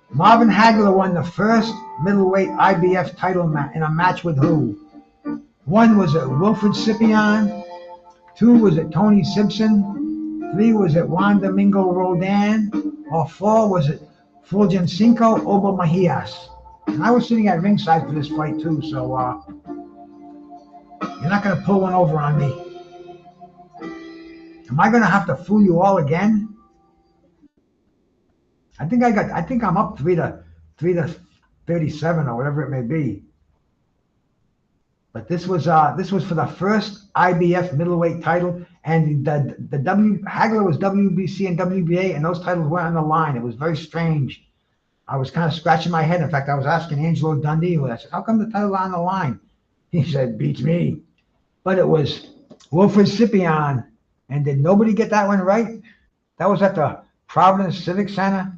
Marvin Hagler won the first middleweight IBF title in a match with who? 1, was it Wilfred Scipion? 2, was it Tony Simpson? 3, was it Juan Domingo Roldan? Or 4, was it Fulgencio Oba Mejias? And I was sitting at ringside for this fight too, so you're not going to pull one over on me. Am I going to have to fool you all again? I think I'm up 3 to 37 or whatever it may be. But this was for the first IBF middleweight title, and Hagler was WBC and WBA, and those titles weren't on the line. It was very strange. I was kind of scratching my head. In fact, I was asking Angelo Dundee, I said, "How come the title's on the line?" He said, "Beats me." But it was Wilfred Scipion, and did nobody get that one right? That was at the Providence Civic Center,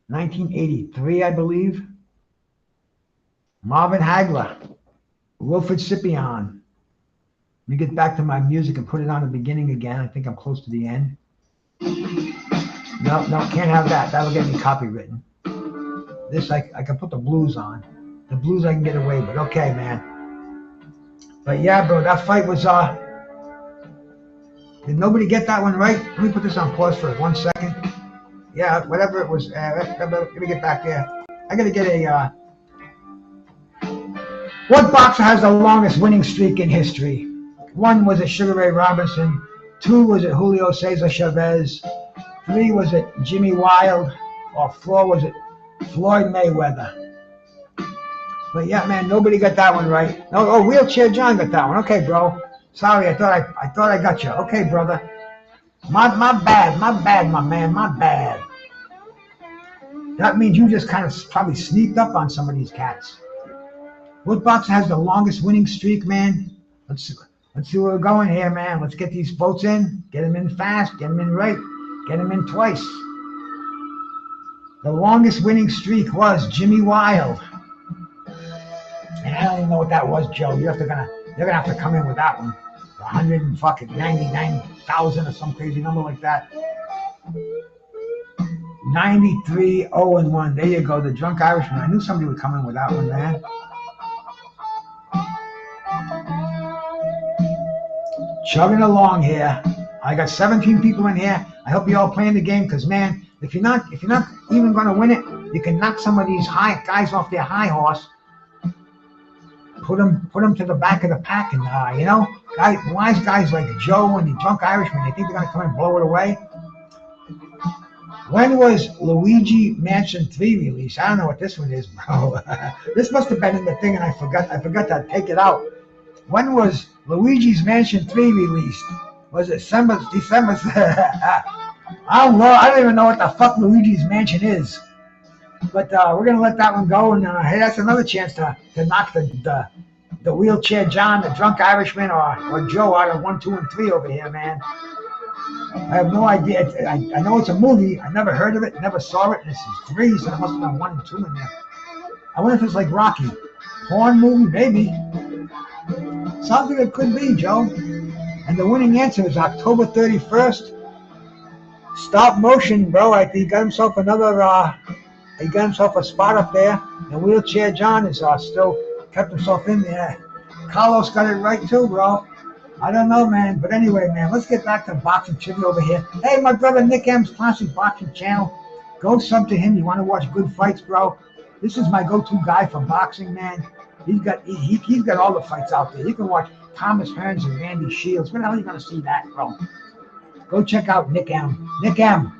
1983, I believe. Marvin Hagler. Wilfred Scipion. Let me get back to my music and put it on the beginning again. I think I'm close to the end. No, can't have that. That'll get me copywritten. This, I can put the blues on. The blues I can get away with. Okay, man. But yeah, bro, that fight was, did nobody get that one right? Let me put this on pause for 1 second. Yeah, whatever it was. Let me get back there. I got to get a, what boxer has the longest winning streak in history? 1 was it Sugar Ray Robinson. 2 was it Julio Cesar Chavez. 3 was it Jimmy Wild. Or 4 was it Floyd Mayweather. But yeah, man, nobody got that one right. No, oh, Wheelchair John got that one. Okay, bro. Sorry, I thought I got you. Okay, brother. My bad, my man, my bad. That means you just kind of probably sneaked up on some of these cats. What boxer has the longest winning streak, man? Let's see where we're going here, man. Let's get these votes in. Get them in fast. Get them in right. Get them in twice. The longest winning streak was Jimmy Wild. And I don't even know what that was, Joe. You're gonna have to come in with that one. 199,000 or some crazy number like that. 93-0-1. There you go. The Drunk Irishman. I knew somebody would come in with that one, man. Chugging along here. I got 17 people in here. I hope you all playing the game, because man, if you're not even gonna win it, you can knock some of these high guys off their high horse. Put them to the back of the pack, and wise guys like Joe and the Drunk Irishman, they think they're gonna come and blow it away. When was Luigi Mansion 3 released? I don't know what this one is, bro. This must have been in the thing, and I forgot to take it out. When was Luigi's Mansion 3 released? Was it December? I don't know. I don't even know what the fuck Luigi's Mansion is. But we're going to let that one go. And hey, that's another chance to knock the Wheelchair John, the Drunk Irishman, or Joe out of 1, 2, and 3 over here, man. I have no idea. I know it's a movie. I never heard of it, never saw it. This is 3, so there must have been 1 and 2 in there. I wonder if it's like Rocky. Porn movie, maybe. Something it could be, Joe. And the winning answer is October 31st. Stop motion, bro. I think he got himself another. He got himself a spot up there. And Wheelchair John is still kept himself in there. Carlos got it right too, bro. I don't know, man. But anyway, man, let's get back to boxing trivia over here. Hey, my brother Nick M's Classic Boxing Channel. Go sub to him. You want to watch good fights, bro? This is my go-to guy for boxing, man. He's got all the fights out there. You can watch Thomas Hearns and Randy Shields. When the hell are you going to see that, bro? Go check out Nick M. Nick M.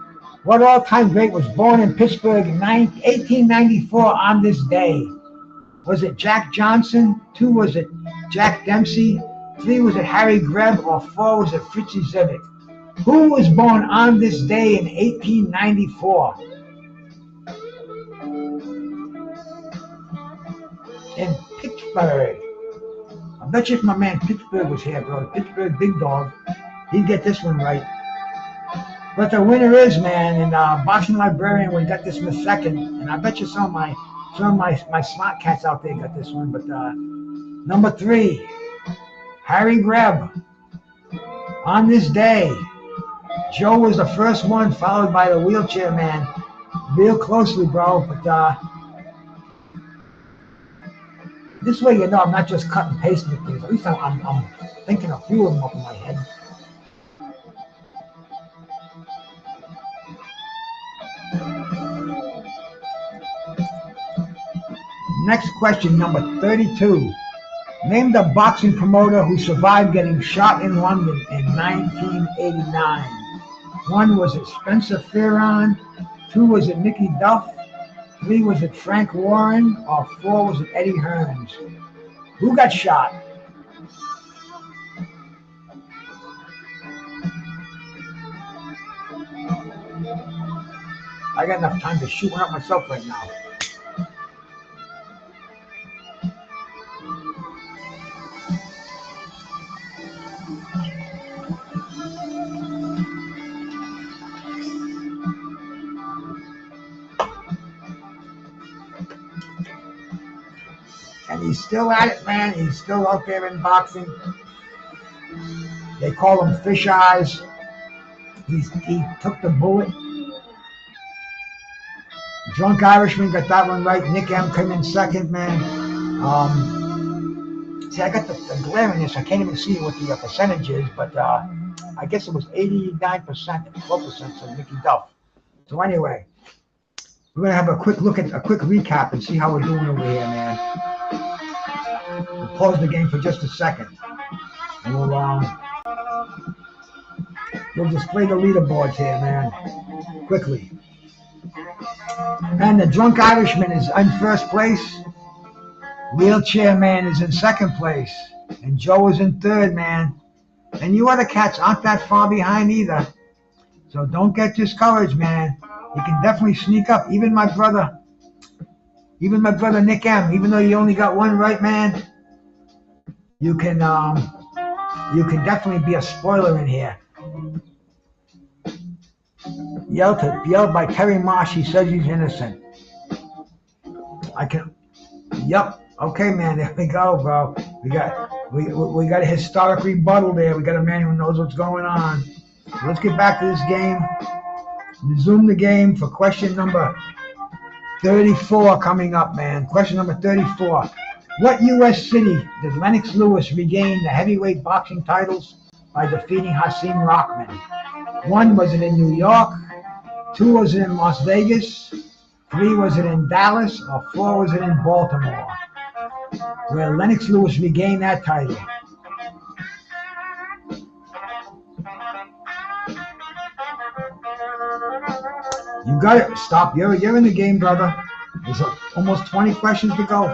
What all-time great was born in Pittsburgh in 1894 on this day? Was it Jack Johnson? 2, was it Jack Dempsey? 3, was it Harry Greb? Or 4, was it Fritzy Zivik? Who was born on this day in 1894? In Pittsburgh. I bet you if my man Pittsburgh was here, bro, Pittsburgh Big Dog, he'd get this one right. But the winner is, man, and Boxing Librarian, we got this in the second, and I bet you some of my smart cats out there got this one. But number 3, Harry Greb. On this day, Joe was the first one, followed by the Wheelchair Man. Real closely, bro. But this way, I'm not just cut and pasting things. At least I'm thinking a few of them up in my head. Next question, number 32. Name the boxing promoter who survived getting shot in London in 1989. 1, was it Spencer Fearon? 2, was it Mickey Duff? 3, was it Frank Warren? Or 4, was it Eddie Hearns? Who got shot? I got enough time to shoot one up myself right now. And he's still at it, man. He's still out there in boxing. They call him Fish Eyes. He took the bullet. Drunk Irishman got that one right. Nick M came in second, man. See, I got the glare in this. I can't even see what the percentage is, but I guess it was 89%, 12% for Mickey Duff. So anyway, we're gonna have a quick look at a quick recap and see how we're doing over here, man. We'll pause the game for just a second, and we'll display the leaderboards here, man, quickly. And the Drunk Irishman is in first place. Wheelchair Man is in second place. And Joe is in third, man. And you other cats aren't that far behind either. So don't get discouraged, man. You can definitely sneak up. Even my brother Nick M, even though you only got one right, man, you can definitely be a spoiler in here. Yelled by Terry Marsh. He says he's innocent. Yep. Okay, man. There we go, bro. We got a historic rebuttal there. We got a man who knows what's going on. So let's get back to this game. Resume the game for question number 34 coming up, man. Question number 34. What U.S. city did Lennox Lewis regain the heavyweight boxing titles by defeating Hasim Rahman? 1, was it in New York? 2, was it in Las Vegas? 3, was it in Dallas? Or 4, was it in Baltimore? Where Lennox Lewis regained that title. You got it. Stop. You're in the game, brother. There's almost 20 questions to go.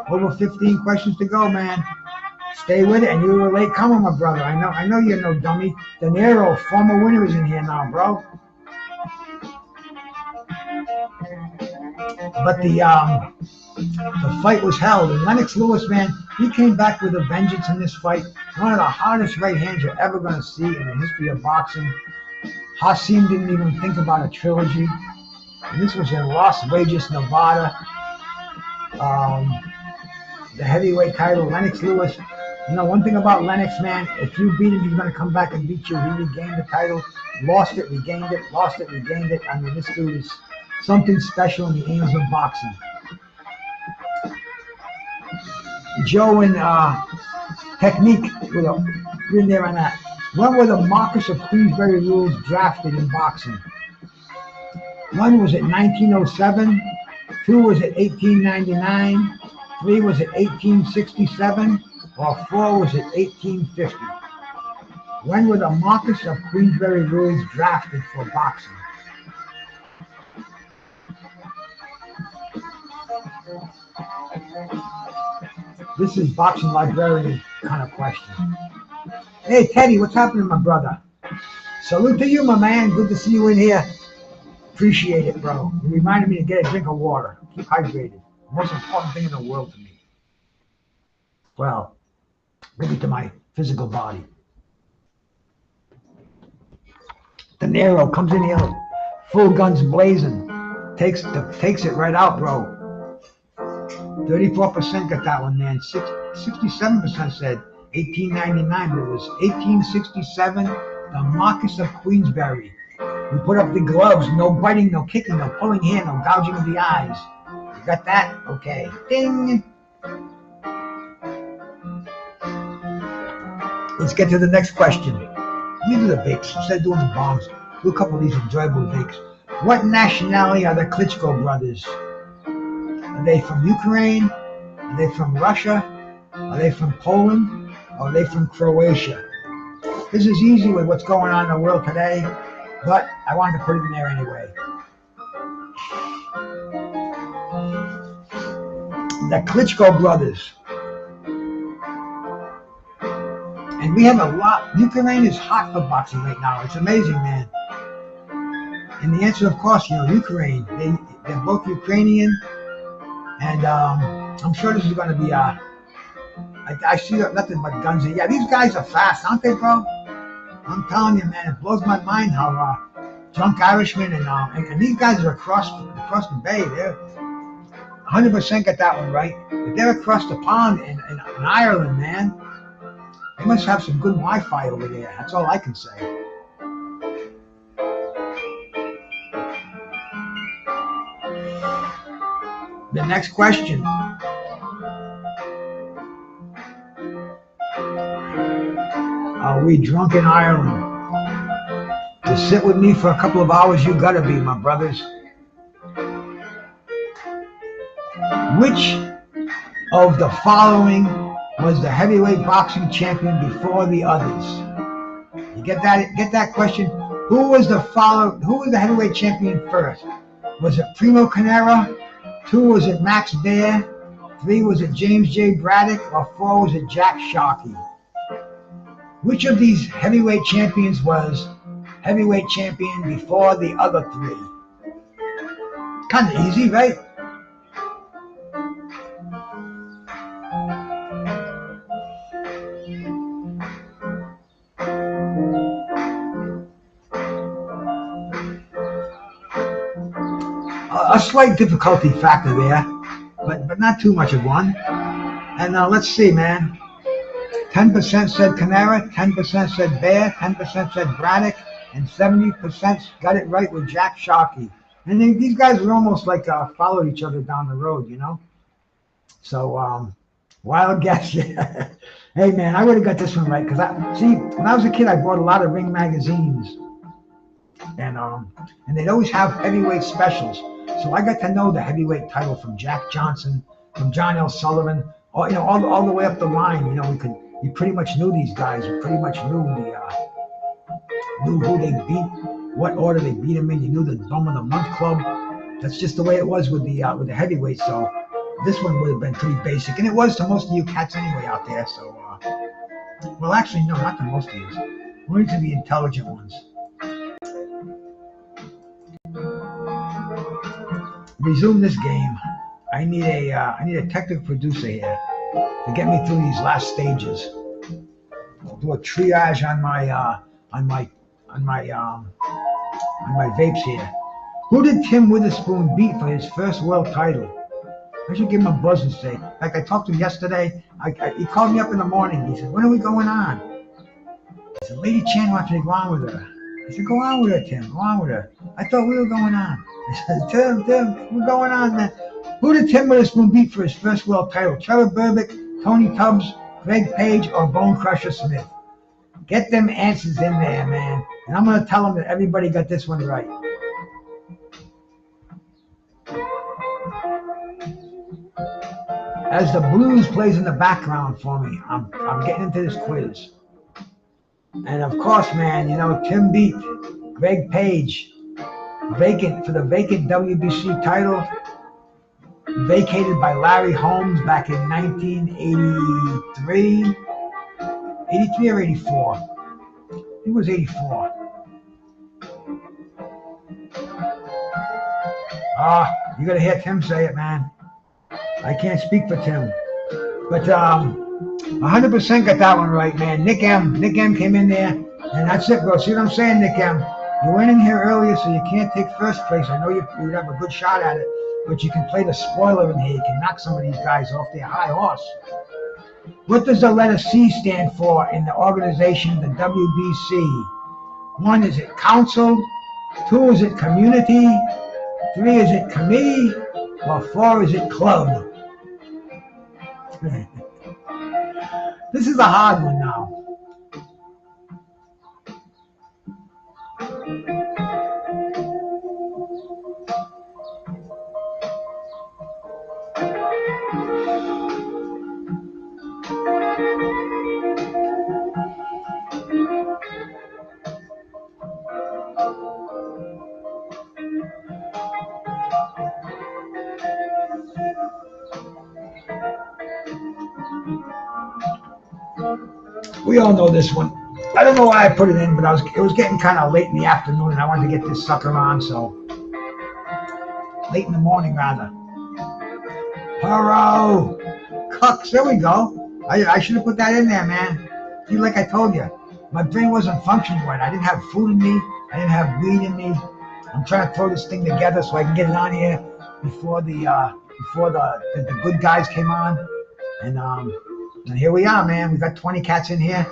Over 15 questions to go, man. Stay with it, and you were a late comer, my brother. I know you're no dummy. De Niro, former winner, is in here now, bro. But the fight was held, and Lennox Lewis, man, he came back with a vengeance in this fight. One of the hardest right hands you're ever going to see in the history of boxing. Hasim didn't even think about a trilogy. And this was in Las Vegas, Nevada. The heavyweight title, Lennox Lewis. You know, one thing about Lennox, man, if you beat him, he's going to come back and beat you. He regained the title, lost it, regained it, lost it, regained it. I mean, this dude is something special in the annals of boxing. Joe and Technique were in there on that. When were the Marquess of Queensberry rules drafted in boxing? 1, was it 1907? 2, was it 1899? 3, was it 1867? Or 4, was it 1850? When were the Marquess of Queensberry rules drafted for boxing? This is boxing librarian kind of question. Hey, Teddy, what's happening, my brother? Salute to you, my man. Good to see you in here. Appreciate it, bro. You reminded me to get a drink of water. Keep hydrated. Most important thing in the world to me. Well, maybe to my physical body. De Niro comes in here, full guns blazing. Takes it right out, bro. 34% got that one, man. 67% said 1899, but it was 1867, the Marquess of Queensberry. We put up the gloves, no biting, no kicking, no pulling hair, no gouging of the eyes. You got that? Okay. Ding! Let's get to the next question. These are the bakes. Instead of doing the bombs, do a couple of these enjoyable bakes. What nationality are the Klitschko brothers? Are they from Ukraine? Are they from Russia? Are they from Poland? Or are they from Croatia? This is easy with what's going on in the world today, but I wanted to put it in there anyway. The Klitschko brothers. And we have a lot. Ukraine is hot for boxing right now. It's amazing, man. And the answer, of course, Ukraine. They're both Ukrainian, and I'm sure this is going to be I see nothing but guns. Yeah, these guys are fast, aren't they, bro? I'm telling you, man, it blows my mind how drunk Irishmen and these guys are across the bay. They're 100% got that one right. But they're across the pond in Ireland, man. They must have some good Wi-Fi over there. That's all I can say. The next question. Are we drunk in Ireland? To sit with me for a couple of hours, you gotta be, my brothers. Which of the following was the heavyweight boxing champion before the others? You get that question? Who was the heavyweight champion first? Was it Primo Carnera? 2, was it Max Baer? 3, was it James J. Braddock? Or 4, was it Jack Sharkey? Which of these heavyweight champions was heavyweight champion before the other 3? Kind of easy, right? A slight difficulty factor there, but not too much of one. And let's see, man. 10% said Carnera, 10% said Baer, 10% said Braddock, and 70% got it right with Jack Sharkey. And these guys were almost like followed each other down the road, So, wild guess, yeah. Hey, man, I would have got this one right because when I was a kid, I bought a lot of Ring magazines, and they'd always have heavyweight specials. So I got to know the heavyweight title from Jack Johnson, from John L. Sullivan, all the way up the line. You pretty much knew these guys. You pretty much knew who they beat, what order they beat them in. You knew the Bum of the Month Club. That's just the way it was with the heavyweights. So this one would have been pretty basic, and it was to most of you cats anyway out there. So, well, actually, no, not to most of you. Only to the intelligent ones. Resume this game. I need a technical producer here to get me through these last stages. I'll do a triage on my vapes here. Who did Tim Witherspoon beat for his first world title? I should give him a buzz and say. Like I talked to him yesterday. He called me up in the morning. He said, "When are we going on?" I said, "Lady Chan wants me to go on with her." I said, "Go on with her, Tim. Go on with her." I thought we were going on. I said, Tim, we're going on, man. Who did Tim Witherspoon beat for his first world title? Trevor Berbick, Tony Tubbs, Greg Page, or Bone Crusher Smith? Get them answers in there, man. And I'm going to tell them that everybody got this one right. As the blues plays in the background for me, I'm getting into this quiz. And of course, man, Tim beat Greg Page for the vacant WBC title, vacated by Larry Holmes back in 1983. 83 or 84? I think it was 84. You gotta hear Tim say it, man. I can't speak for Tim. But 100% got that one right, man. Nick M came in there, and that's it, bro. See what I'm saying, Nick M? You went in here earlier, so you can't take first place. I know you would have a good shot at it, but you can play the spoiler in here. You can knock some of these guys off their high horse. What does the letter C stand for in the organization, the WBC? 1, is it council? 2, is it community? 3, is it committee? Or 4, is it club? This is a hard one now. We all know this one. I don't know why I put it in, but it was getting kind of late in the afternoon, and I wanted to get this sucker on, so late in the morning rather. Paro, Cucks, there we go. I should have put that in there, man. See, like I told you, my brain wasn't functioning right. I didn't have food in me. I didn't have weed in me. I'm trying to throw this thing together so I can get it on here before the good guys came on, and here we are, man. We got 20 cats in here.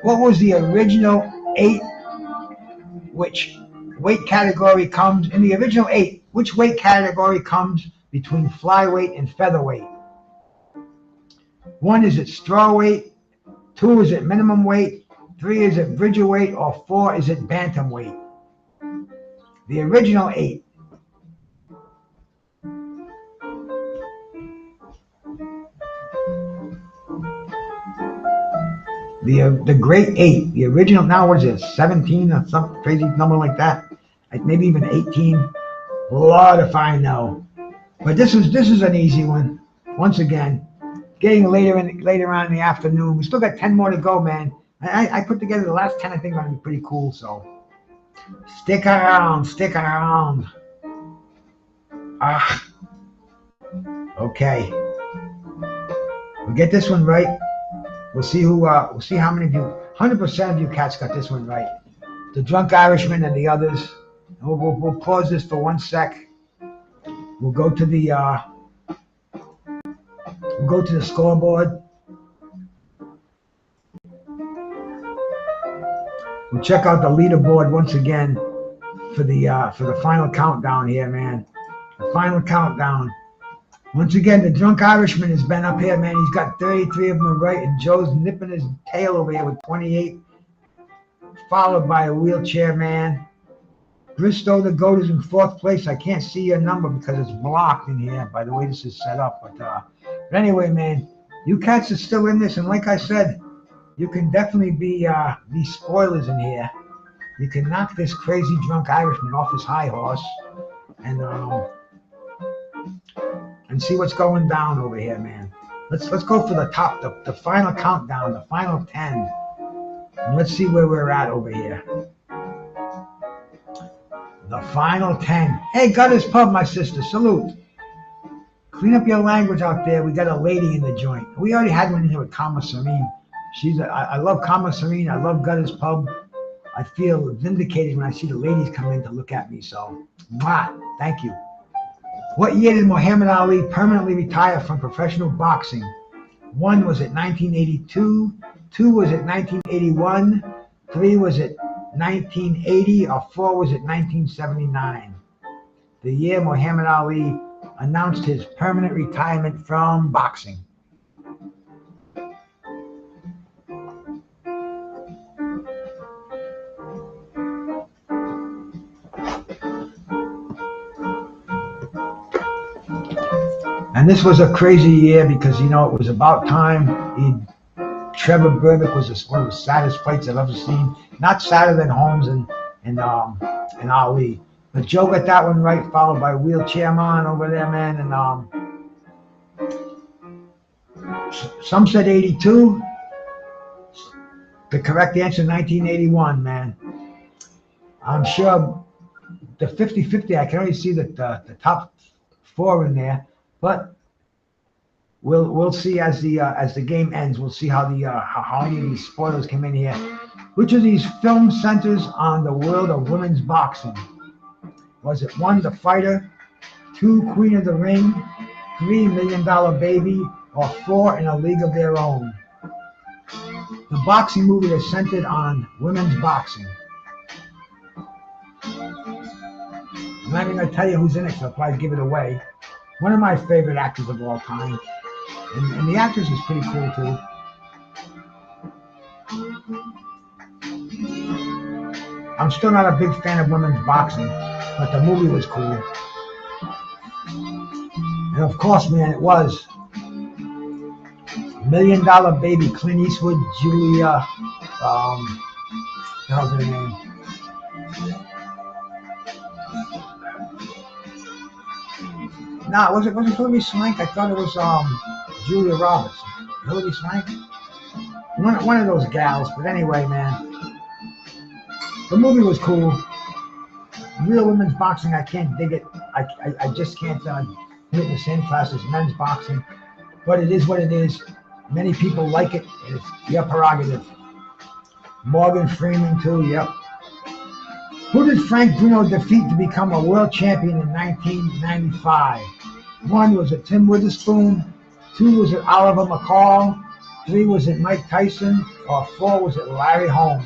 What was the original 8? Which weight category comes in the original 8? Which weight category comes between flyweight and featherweight? 1, is it strawweight? 2, is it minimum weight? 3, is it bridgerweight? Or 4, is it bantamweight? The original 8. The great 8, the original. Now what is it? 17 or some crazy number like that? Like maybe even 18. Lord if I know. But this is an easy one. Once again, getting later on in the afternoon. We still got 10 more to go, man. I put together the last 10. I think are gonna be pretty cool. So stick around. Okay. We'll get this one right. We'll see how many of you, 100% of you cats got this one right. The Drunk Irishman and the others. And we'll pause this for 1 sec. We'll go to the scoreboard. We'll check out the leaderboard once again for the final countdown here, man. The final countdown. Once again, the Drunk Irishman has been up here, man. He's got 33 of them right, and Joe's nipping his tail over here with 28, followed by a wheelchair man. Bristow the Goat is in 4th place. I can't see your number because it's blocked in here by the way this is set up. But anyway, man, you cats are still in this, and like I said, you can definitely be spoilers in here. You can knock this crazy Drunk Irishman off his high horse, and see what's going down over here, man. Let's go for the top, the final countdown, the final 10, and let's see where we're at over here. The final 10. Hey, Gutters Pub, my sister, salute. Clean up your language out there. We got a lady in the joint. We already had one in here with Kama Serene. I love Kama Serene. I love Gutters Pub. I feel vindicated when I see the ladies come in to look at me. So, thank you. What year did Muhammad Ali permanently retire from professional boxing? 1, was it 1982? 2, was it 1981? 3, was it 1980? Or 4, was it 1979? The year Muhammad Ali announced his permanent retirement from boxing. And this was a crazy year because, it was about time. Trevor Berbick was one of the saddest fights I've ever seen. Not sadder than Holmes and Ali. But Joe got that one right, followed by Wheelchair Man over there, man. And some said 82. The correct answer, 1981, man. I'm sure the 50-50, I can only see the top 4 in there. But we'll see as the game ends. We'll see how many of these spoilers come in here. Which of these films centers on the world of women's boxing? Was it 1, The Fighter, 2, Queen of the Ring, 3, $1 Million Baby, or 4, In a League of Their Own? The boxing movie is centered on women's boxing. I'm not even going to tell you who's in it, so I'll probably give it away. One of my favorite actors of all time. And the actress is pretty cool, too. I'm still not a big fan of women's boxing, but the movie was cool. And of course, man, it was $1 Million Baby, Clint Eastwood, Julia, what the hell's her name? No, it wasn't Hilary Swank. I thought it was Julia Roberts. Hilary Swank? One of those gals. But anyway, man, the movie was cool. Real women's boxing, I can't dig it. I just can't put it in the same class as men's boxing. But it is what it is. Many people like it. It's your prerogative. Morgan Freeman too, yep. Who did Frank Bruno defeat to become a world champion in 1995? 1, was it Tim Witherspoon? 2, was it Oliver McCall? 3, was it Mike Tyson? Or 4, was it Larry Holmes?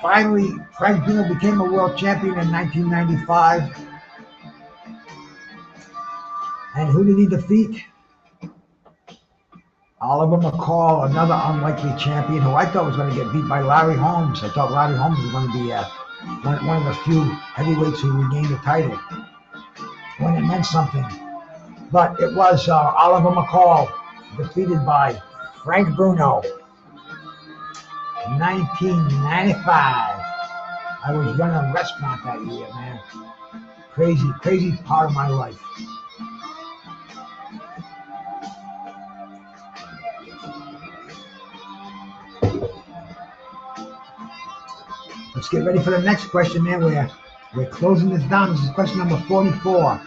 Finally, Frank Bruno became a world champion in 1995. And who did he defeat? Oliver McCall, another unlikely champion who I thought was going to get beat by Larry Holmes. I thought Larry Holmes was going to be one of the few heavyweights who regained the title when it meant something. But it was Oliver McCall defeated by Frank Bruno. 1995. I was running a restaurant that year, man. Crazy part of my life. Let's get ready for the next question, man. We're closing this down. This is question number 44.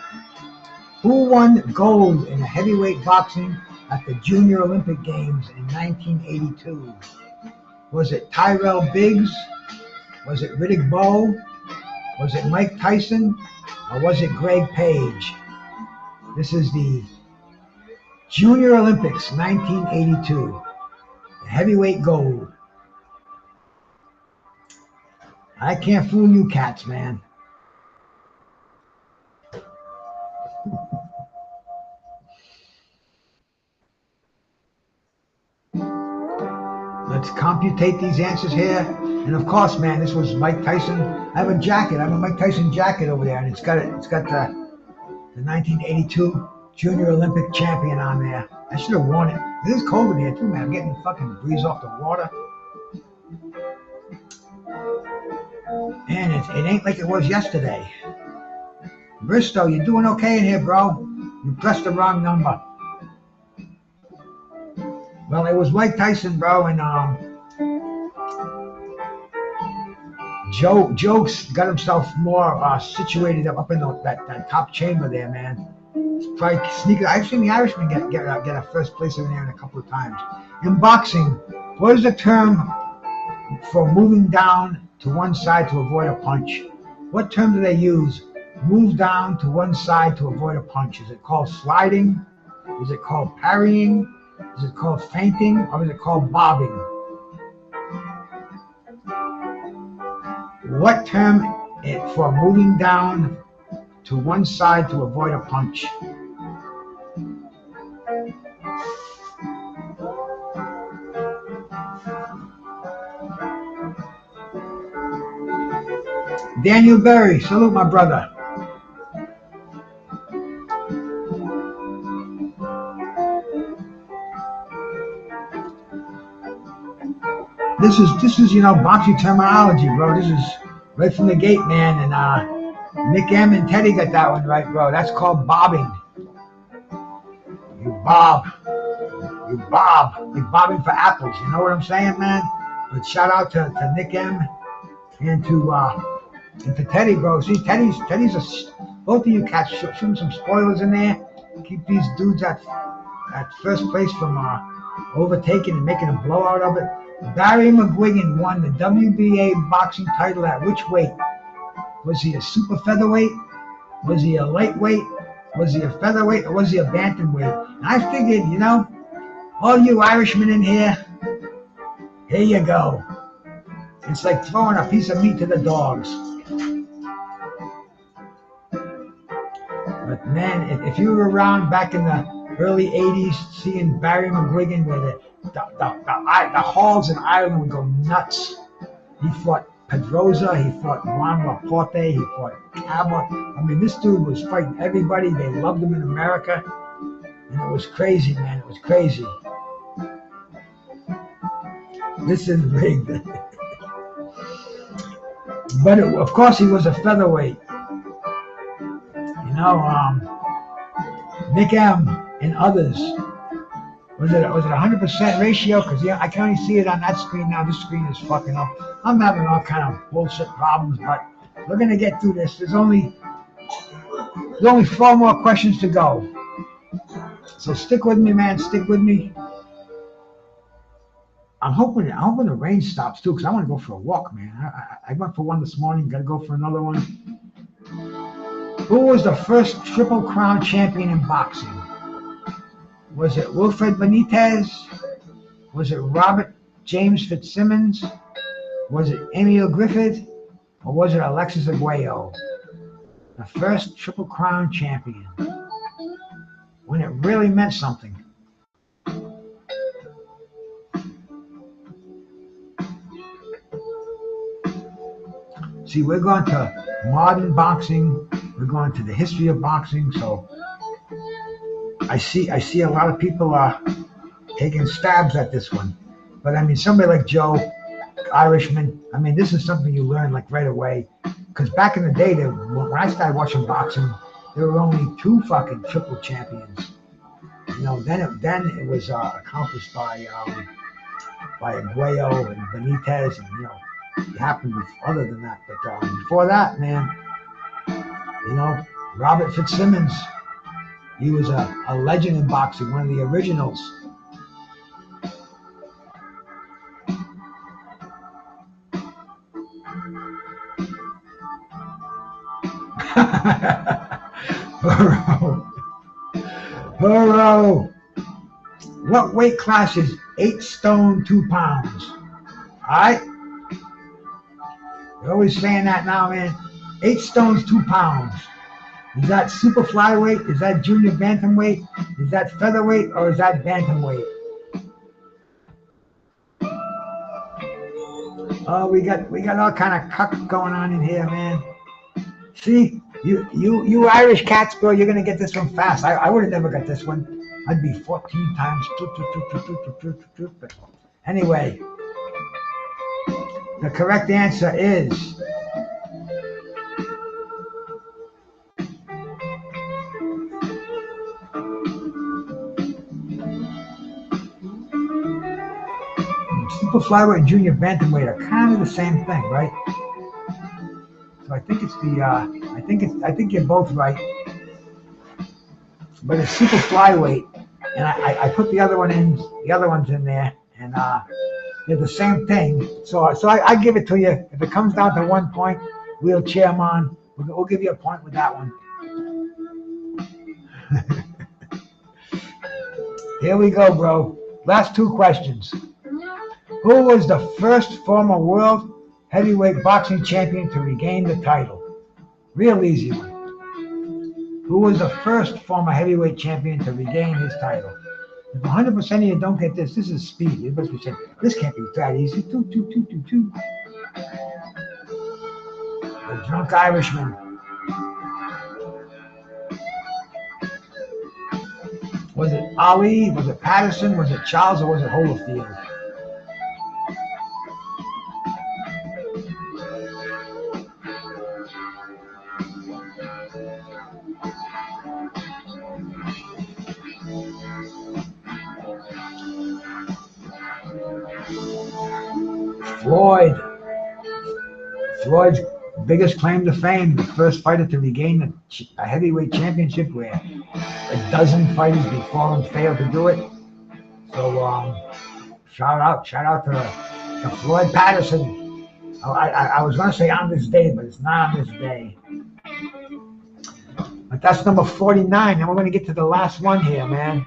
Who won gold in heavyweight boxing at the Junior Olympic Games in 1982? Was it Tyrell Biggs? Was it Riddick Bowe? Was it Mike Tyson? Or was it Greg Page? This is the Junior Olympics 1982. The heavyweight gold. I can't fool you cats, man. Let's computate these answers here. And of course, man, this was Mike Tyson. I have a jacket. I have a Mike Tyson jacket over there, and it's got the 1982 Junior Olympic champion on there. I should have worn it. It is cold in here too, man. I'm getting the fucking breeze off the water. And it ain't like it was yesterday. Bristow, you doing okay in here, bro? You pressed the wrong number. Well, it was Mike Tyson, bro, and Joe got himself more situated up in that top chamber there, man. Try sneaking. I've seen the Irishman get a first place in there a couple of times. In boxing, what is the term for moving down to one side to avoid a punch? What term do they use? Move down to one side to avoid a punch. Is it called sliding? Is it called parrying? Is it called feinting? Or is it called bobbing? What term for moving down to one side to avoid a punch? Daniel Berry, salute my brother. This is boxing terminology, bro. This is right from the gate, man. And Nick M and Teddy got that one right, bro. That's called bobbing. You bob. You're bobbing for apples. You know what I'm saying, man? But shout out to Nick M and to Teddy, bro. See, Teddy's both of you cats shooting some spoilers in there. Keep these dudes at first place from overtaking and making a blowout of it. Barry McGuigan won the WBA boxing title at which weight? Was he a super featherweight? Was he a lightweight? Was he a featherweight? Or was he a bantamweight? And I figured, all you Irishmen in here you go. It's like throwing a piece of meat to the dogs. But man, if you were around back in the early 80s seeing Barry McGuigan where the halls in Ireland would go nuts. He fought Pedrosa, he fought Juan Laporte, he fought Cabba. I mean, this dude was fighting everybody. They loved him in America. And it was crazy, man. It was crazy. This is rigged. But of course, he was a featherweight. You know, Nick M. and others. Was it 100% ratio? Because I can only see it on that screen now. This screen is fucking up. I'm having all kind of bullshit problems, but we're gonna get through this. There's only 4 more questions to go. So stick with me, man. Stick with me. I'm hoping the rain stops too, because I want to go for a walk, man. I went for one this morning. Got to go for another one. Who was the first Triple Crown champion in boxing? Was it Wilfred Benitez? Was it Robert James Fitzsimmons? Was it Emil Griffith? Or was it Alexis Arguello? The first Triple Crown champion. When it really meant something. See, we're going to modern boxing. We're going to the history of boxing. So I see a lot of people taking stabs at this one. But I mean, somebody like Joe, Irishman, I mean, this is something you learn like right away. Because back in the day, when I started watching boxing, there were only 2 fucking triple champions. You know, then it was accomplished by Arguello and Benitez, and you know, it happened with other than that. But before that, man, you know, Robert Fitzsimmons, he was a legend in boxing, one of the originals. Burrow. What weight class is 8 stone 2 pounds? Alright? You're always saying that now, man. 8 stones 2 pounds. Is that super flyweight? Is that junior bantamweight? Is that featherweight, or is that bantamweight? Oh, we got all kind of cuck going on in here, man. See, you Irish cats, bro, you're gonna get this one fast. I would have never got this one. I'd be 14 times. But anyway, the correct answer is super flyweight and junior bantamweight are kind of the same thing, right? So I think it's I think you're both right. But it's super flyweight, and I put the other ones in there, and they're the same thing. So I give it to you. If it comes down to 1 point, wheelchair them on. We'll give you a point with that one. Here we go, bro. Last 2 questions. Who was the first former world heavyweight boxing champion to regain the title? Real easy one. Who was the first former heavyweight champion to regain his title? If 100% of you don't get this is speed. You must be saying, this can't be that easy. 2. The Drunk Irishman. Was it Ali? Was it Patterson? Was it Charles? Or was it Holyfield? Floyd's biggest claim to fame, the first fighter to regain a heavyweight championship where a dozen fighters before him failed to do it. So shout out to Floyd Patterson. I was going to say on this day, but it's not on this day. But that's number 49, and we're going to get to the last one here, man.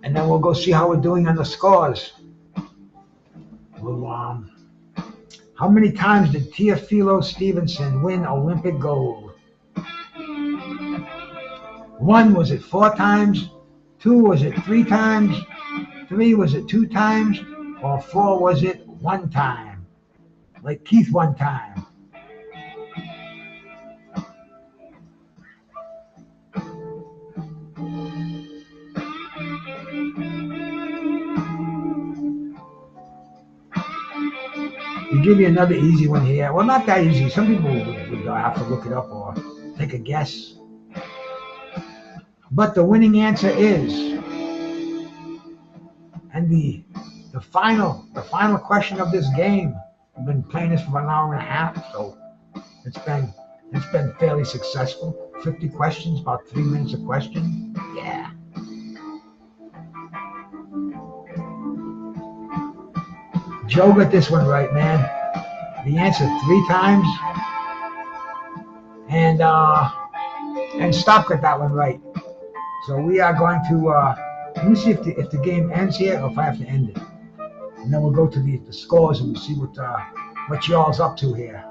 And then we'll go see how we're doing on the scores. Well, how many times did Teofilo Stevenson win Olympic gold? 1, was it 4 times? 2, was it 3 times? 3, was it 2 times? Or 4, was it 1 time? Like Keith 1 time. give you another easy one here. Well, not that easy. Some people would have to look it up or take a guess. But the winning answer is, and the final question of this game. We've been playing this for an hour and a half, so it's been fairly successful. 50 questions, about 3 minutes a question. Yeah. Joe got this one right, man. The answer 3 times, and Stop got that one right. So we are going to let me see if the game ends here or if I have to end it, and then we'll go to the scores and we'll see what y'all's up to here.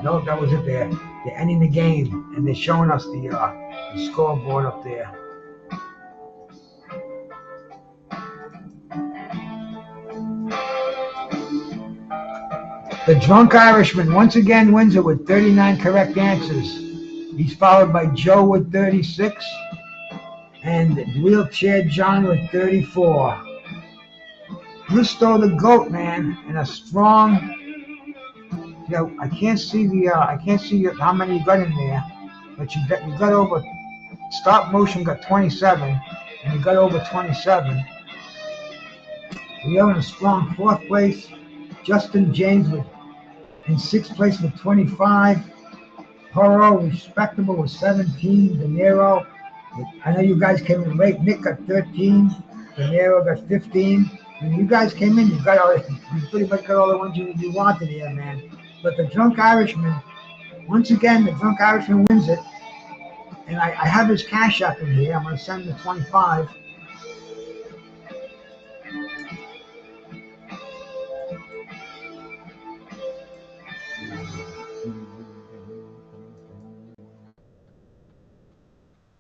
No, that was it there. They're ending the game and they're showing us the scoreboard up there. The Drunk Irishman once again wins it with 39 correct answers. He's followed by Joe with 36 and Wheelchair John with 34. Bristow the GOAT, man, and a strong. I can't see how many you got in there, but you got over. Stop motion got 27, and you got over 27. We are in a strong 4th place. Justin James in 6th place with 25. Poro, respectable, with 17. De Niro, I know you guys came in late. Nick got 13. De Niro got 15. When you guys came in, you pretty much got all the ones you wanted here, man. But the Drunk Irishman, once again, the Drunk Irishman wins it. And I have his Cash App in here. I'm going to send him the 25.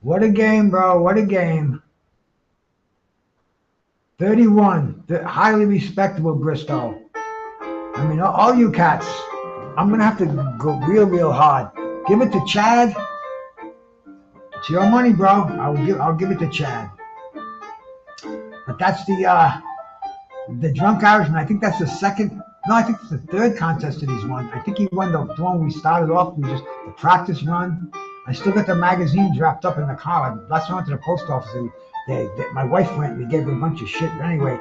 What a game, bro. What a game. 31. Highly respectable, Bristow. I mean, all you cats, I'm going to have to go real hard. Give it to Chad. It's your money, bro. I'll give it to Chad. But that's the Drunk Irishman. I think that's the second. No, I think it's the 3rd contest that he's won. I think he won the one we started off. The practice run. I still got the magazines wrapped up in the car. Last time I went to the post office, my wife went and we gave her a bunch of shit. But anyway,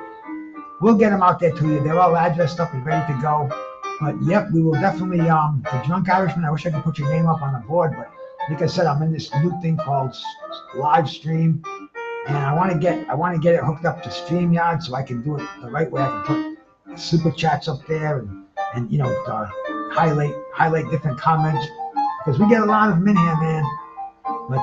we'll get them out there to you. They're all addressed up and ready to go. But yep, we will definitely, the Drunk Irishman, I wish I could put your name up on the board, but like I said, I'm in this new thing called live stream, and I want to get it hooked up to StreamYard so I can do it the right way. I can put super chats up there and highlight different comments, because we get a lot of them in here, man. But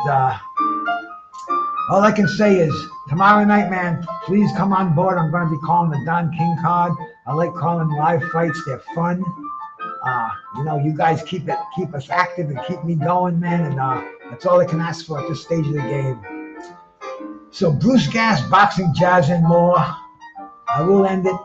all I can say is tomorrow night, man, please come on board. I'm going to be calling the Don King card. I like calling live fights. They're fun. You guys keep us active and keep me going, man. And that's all I can ask for at this stage of the game. So Bruce Gas, Boxing, Jazz, and more. I will end it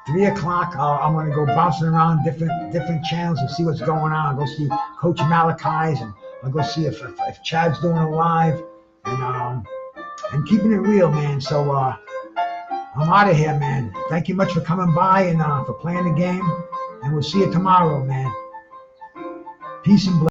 3 o'clock. I'm going to go bouncing around different channels and see what's going on. I'll go see Coach Malachi's, and I'll go see if Chad's doing it live, and keeping it real, man. So I'm out of here, man. Thank you much for coming by and for playing the game, and we'll see you tomorrow, man. Peace and blessings.